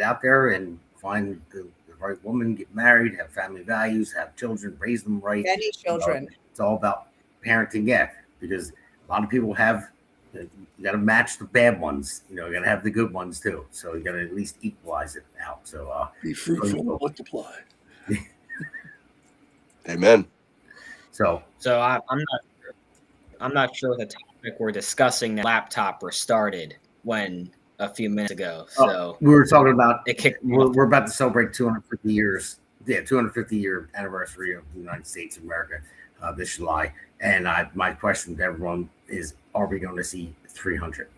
out there and find the right woman, get married, have family values, have children, raise them right. Many children. It's all about parenting, because a lot of people have. You got to match the bad ones. You got to have the good ones too. So you got to at least equalize it out. So be fruitful and multiply. Amen. So I'm not sure the topic we're discussing now. Laptop started when a few minutes ago. So we were talking about it. We're about to celebrate 250 years. Yeah, 250 year anniversary of the United States of America this July. And my question to everyone is: are we going to see 300?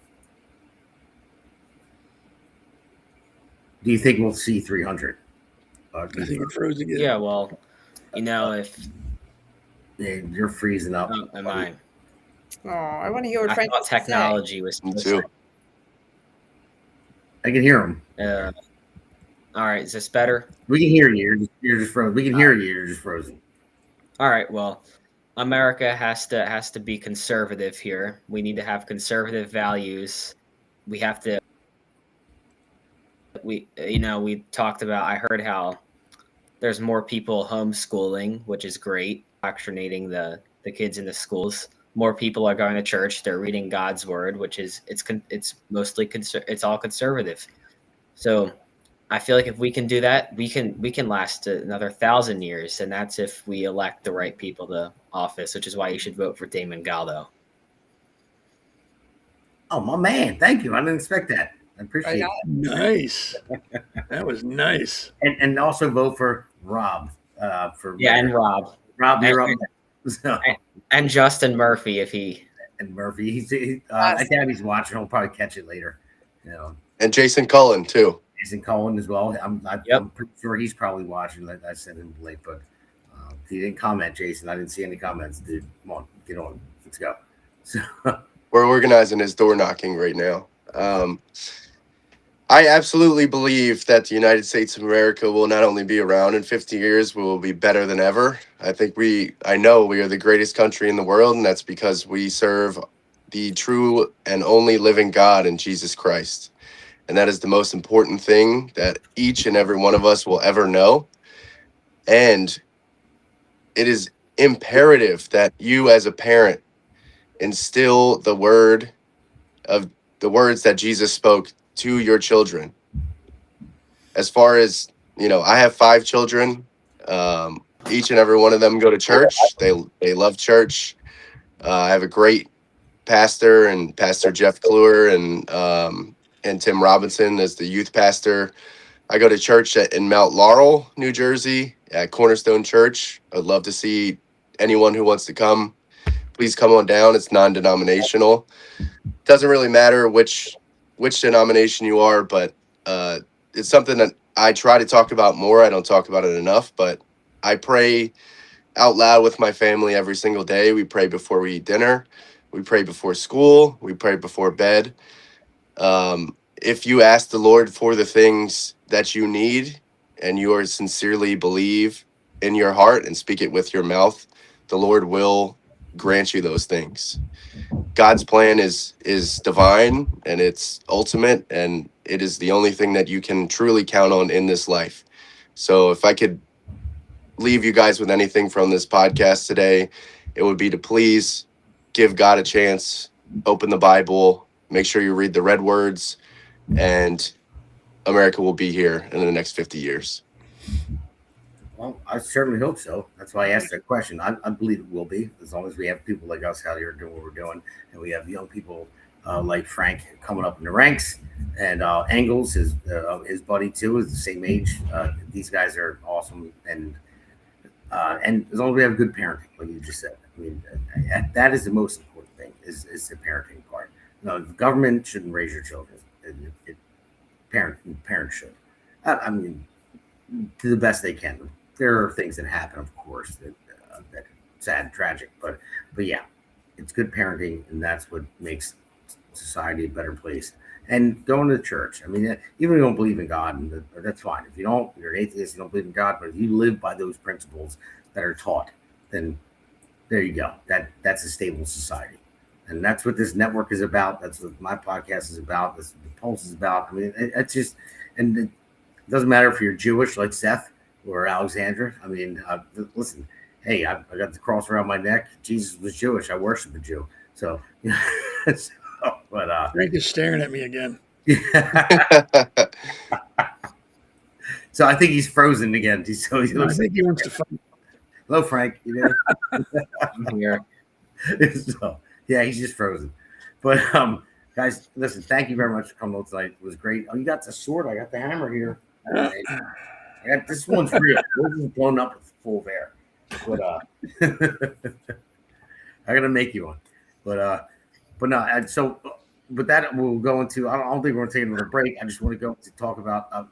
Do you think we'll see 300? I think it froze again. Yeah, well, if you're freezing up. Am I? Oh, I want to hear what Frank thought technology was. Me too. I can hear him. All right, is this better? We can hear you. You're just frozen. We can hear you. You're just frozen. All right. Well, America has to be conservative here. We need to have conservative values. We have to. We talked about. I heard how there's more people homeschooling, which is great. Indoctrinating the kids in the schools. More people are going to church. They're reading God's word, which is it's mostly it's all conservative. So I feel like if we can do that, we can last another 1,000 years, and that's if we elect the right people to office, which is why you should vote for Damon Galdo. Oh, my man. Thank you. I didn't expect that. I appreciate it. Nice. That was nice. And also vote for Rob. And Rob. Rob, you're up and, next. So. and Justin Murphy, if he. And Murphy. I doubt he's watching. He'll probably catch it later. You know. And Jason Cullen, too. Jason Cullen as well. I'm pretty sure he's probably watching. I sent him late, but he didn't comment, Jason. I didn't see any comments, dude. Come on, get on. Let's go. So. We're organizing his door knocking right now. I absolutely believe that the United States of America will not only be around in 50 years, we will be better than ever. I know we are the greatest country in the world, and that's because we serve the true and only living God in Jesus Christ. And that is the most important thing that each and every one of us will ever know. And it is imperative that you as a parent instill the words that Jesus spoke to your children. As far as, I have 5 children. Each and every one of them go to church. They love church. I have a great pastor, and Pastor Jeff Kluwer and Tim Robinson as the youth pastor. I go to church in Mount Laurel, New Jersey, at Cornerstone Church. I'd love to see anyone who wants to come. Please come on down. It's non-denominational. Doesn't really matter which denomination you are, but it's something that I try to talk about more. I don't talk about it enough, but I pray out loud with my family every single day. We pray before we eat dinner. We pray before school. We pray before bed. If you ask the Lord for the things that you need and you are sincerely believe in your heart and speak it with your mouth, the Lord will grant you those things. God's plan is divine, and it's ultimate, and it is the only thing that you can truly count on in this life. So if I could leave you guys with anything from this podcast today, it would be to please give God a chance, open the Bible, make sure you read the red words, and America will be here in the next 50 years. Well, I certainly hope so. That's why I asked that question. I believe it will be, as long as we have people like us out here doing what we're doing, and we have young people like Frank coming up in the ranks, and Engels, his buddy too, is the same age. These guys are awesome, and as long as we have good parenting, like you just said, I mean, that is the most important thing is the parenting part. No, the government shouldn't raise your children. Parents should. I mean, to the best they can. There are things that happen, of course, that sad and tragic, but yeah, it's good parenting, and that's what makes society a better place. And going to church. I mean, even if you don't believe in God, that's fine. If you're an atheist, you don't believe in God, but if you live by those principles that are taught, then there you go. That's a stable society. And that's what this network is about. That's what my podcast is about. That's what the Pulse is about. I mean, it's just, and it doesn't matter if you're Jewish like Seth or Alexandra. I mean, listen, hey, I got the cross around my neck. Jesus was Jewish. I worship a Jew. So, but Frank is staring at me again. So I think he's frozen again. I think he wants to fight. Hello, Frank. You there? I'm here. So, yeah, he's just frozen. But guys, listen, thank you very much for coming on tonight. It was great. Oh, you got the sword. I got the hammer here. I got this one's real. This is blown up with full of air. But I gotta make you one. But no. But that we'll go into. I don't think we're gonna take another break. I just want to go to talk about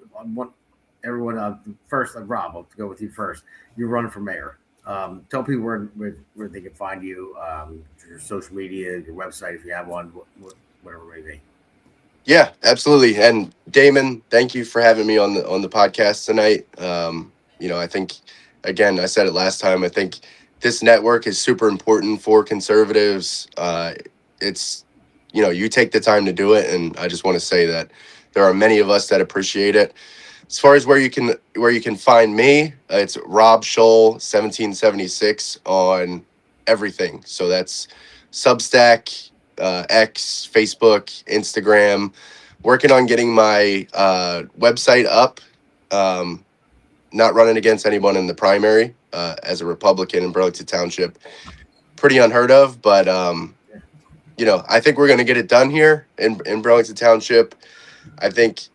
everyone. First, Rob, I'll go with you first. You're running for mayor. Tell people where they can find you, your social media, your website if you have one, whatever it may be. Yeah, absolutely. And Damon, thank you for having me on the podcast tonight. I think, again, I said it last time, I think this network is super important for conservatives. It's, you take the time to do it, and I just want to say that there are many of us that appreciate it. As far as where you can find me, it's Rob Scholl 1776 on everything. So that's Substack, X, Facebook, Instagram. Working on getting my website up. Not running against anyone in the primary as a Republican in Burlington Township. Pretty unheard of, but I think we're going to get it done here in Burlington Township. I think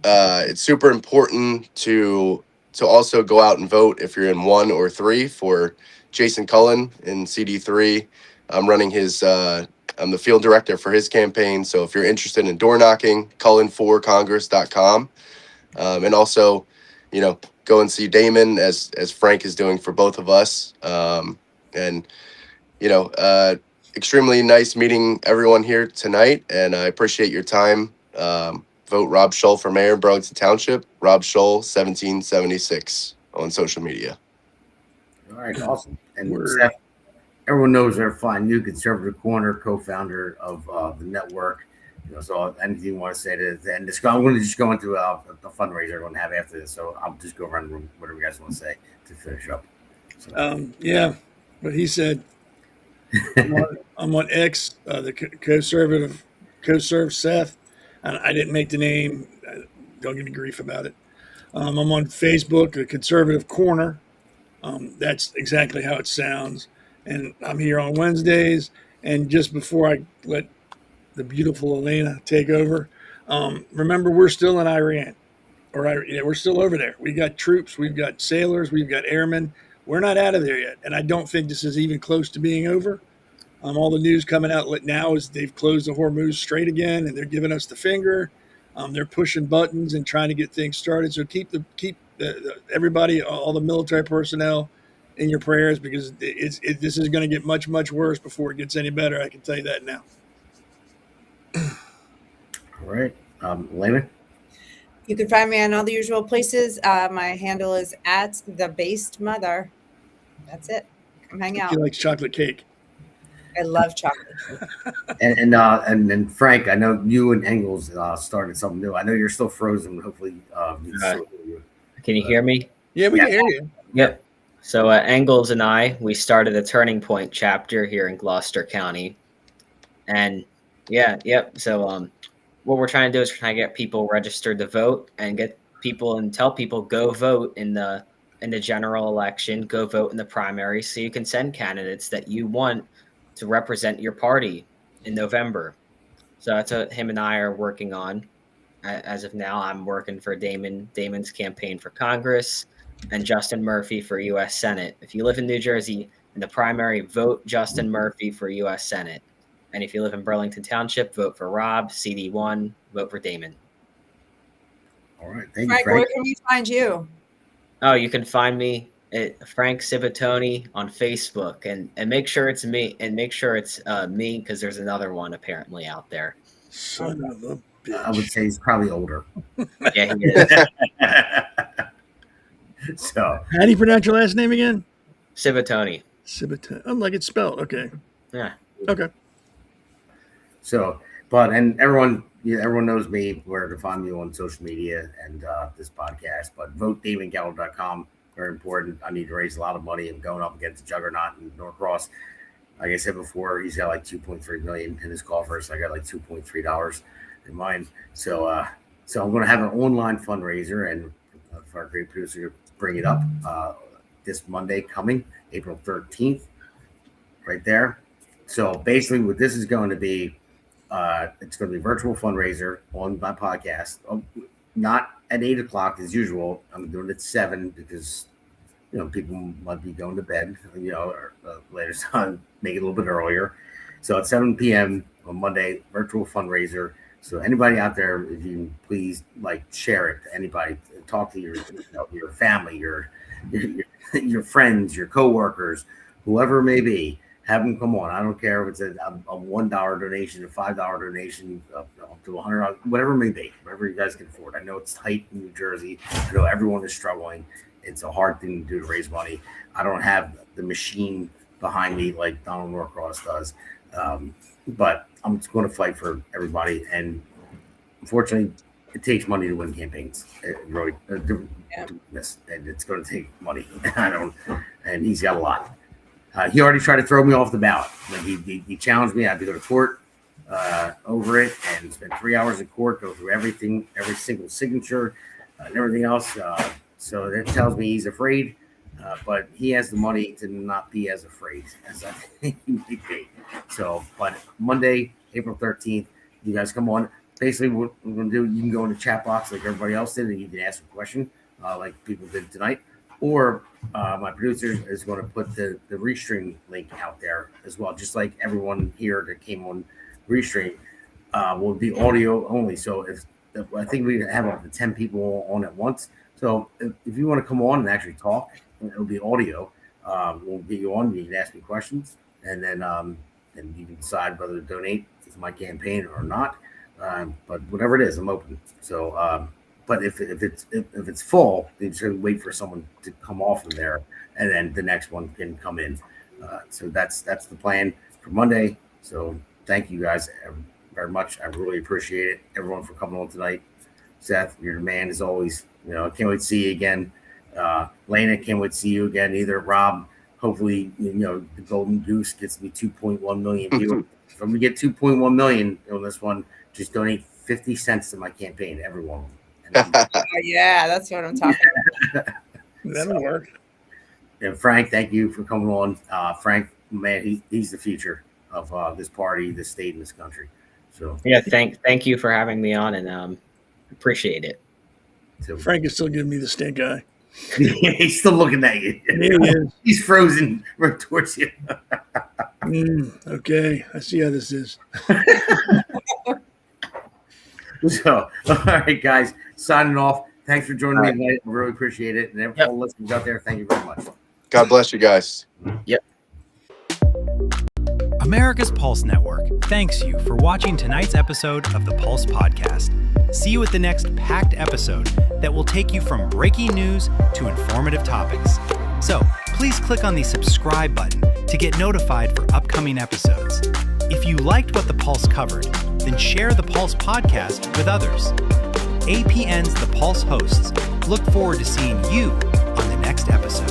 it's super important to also go out and vote if you're in 1 or 3 for Jason Cullen in CD3. I'm running I'm the field director for his campaign. So if you're interested in door knocking, cullen4congress.com. And also, go and see Damon as Frank is doing for both of us. Extremely nice meeting everyone here tonight. And I appreciate your time. Vote Rob Shull for mayor, Burlington Township, Rob Shull 1776 on social media. All right, awesome. And Seth, everyone knows they're fine. New Conservative Corner, co-founder of the network. So anything you want to say to the end? I'm going to just go into the fundraiser we're going to have after this. So I'll just go around the room, whatever you guys want to say to finish up. So. What he said. I'm on X, the co-serve Seth. I didn't make the name. Don't give me grief about it. I'm on Facebook, the Conservative Corner. That's exactly how it sounds. And I'm here on Wednesdays. And just before I let the beautiful Eleana take over, remember, we're still in Iran. We're still over there. We got troops. We've got sailors. We've got airmen. We're not out of there yet. And I don't think this is even close to being over. All the news coming out now is they've closed the Hormuz Strait again, and they're giving us the finger. They're pushing buttons and trying to get things started. So keep everybody, all the military personnel, in your prayers, because this is going to get much, much worse before it gets any better. I can tell you that now. All right, Eleana. You can find me on all the usual places. My handle is @TheBasedMother. That's it. Come hang out. She likes chocolate cake. I love chocolate. and Frank, I know you and Engels started something new. I know you're still frozen. Hopefully, can you hear me? Yeah, we can hear you. Yep. So Engels and I, we started a Turning Point chapter here in Gloucester County, and So what we're trying to do is try to get people registered to vote and get people and tell people go vote in the general election, go vote in the primary, so you can send candidates that you want to represent your party in November. So that's what him and I are working on. As of now, I'm working for Damon's campaign for Congress, and Justin Murphy for U.S. Senate. If you live in New Jersey, in the primary, vote Justin Murphy for U.S. Senate. And if you live in Burlington Township, vote for Rob, CD1, vote for Damon. All right. Thank you, Frank. Where can we find you? Oh, you can find me at Frank Civittoni on Facebook, and make sure it's me, and make sure it's me, because there's another one apparently out there. Son of a bitch. I would say he's probably older. Yeah, he is. So, how do you pronounce your last name again? Civittoni. Civittoni. Oh, like it's spelled. Okay. Yeah. Okay. So, and everyone knows me, where to find me on social media and this podcast. But vote DamonGaldo.com. Very important. I need to raise a lot of money. I'm going up against Juggernaut in Norcross. Like I said before, he's got like $2.3 million in his coffers. I got like $2.3 in mine. So I'm going to have an online fundraiser, and for our great producer, bring it up this Monday coming, April 13th, right there. So basically, what this is going to be, it's going to be a virtual fundraiser on my podcast. Not at 8 o'clock as usual. I'm doing it at 7 because people might be going to bed, or later on, make it a little bit earlier. So at 7 p.m. on Monday, virtual fundraiser. So anybody out there, if you please share it to anybody, talk to your family, your friends, your coworkers, whoever it may be. Have them come on. I don't care if it's a $1 donation, a $5 donation, up to $100, whatever it may be, whatever you guys can afford. I know it's tight in New Jersey. I know everyone is struggling. It's a hard thing to do to raise money. I don't have the machine behind me like Donald Norcross does, but I'm just going to fight for everybody. And unfortunately, it takes money to win campaigns. It really, and it's going to take money. And he's got a lot. He already tried to throw me off the ballot. He challenged me. I had to go to court over it and spend 3 hours in court, go through everything, every single signature and everything else. So that tells me he's afraid, but he has the money to not be as afraid as I think he might be. So, but Monday, April 13th. You guys come on. Basically, what we're going to do, you can go in the chat box like everybody else did, and you can ask a question like people did tonight. Or my producer is going to put the Restream link out there as well, just like everyone here that came on Restream will be audio only. So I think we have up to 10 people on at once. So if you want to come on and actually talk, it'll be audio. We'll get you on. You can ask me questions, and then you can decide whether to donate to my campaign or not. But whatever it is, I'm open. So, but if it's full, they just wait for someone to come off of there, and then the next one can come in. So that's the plan for Monday. So thank you guys very much. I really appreciate it. Everyone for coming on tonight. Seth, you're the man as always. I can't wait to see you again. Lena, can't wait to see you again either. Rob, hopefully, the Golden Goose gets me 2.1 million viewers. If we get 2.1 million on this one, just donate 50 cents to my campaign, everyone. Yeah, that's what I'm talking about. That'll work. And Frank, thank you for coming on. Frank, man, he's the future of this party, this state, and this country. So yeah, thank you for having me on, and appreciate it. So, Frank is still giving me the stink eye. He's still looking at you. There he is. He's frozen right towards you. Okay, I see how this is. So, all right, guys, signing off. Thanks for joining me tonight. I really appreciate it. And everyone listening out there, thank you very much. God bless you guys. Yep. America's Pulse Network thanks you for watching tonight's episode of the Pulse Podcast. See you at the next packed episode that will take you from breaking news to informative topics. So please click on the subscribe button to get notified for upcoming episodes. If you liked what the Pulse covered, then share the Pulse Podcast with others. APN's The Pulse hosts look forward to seeing you on the next episode.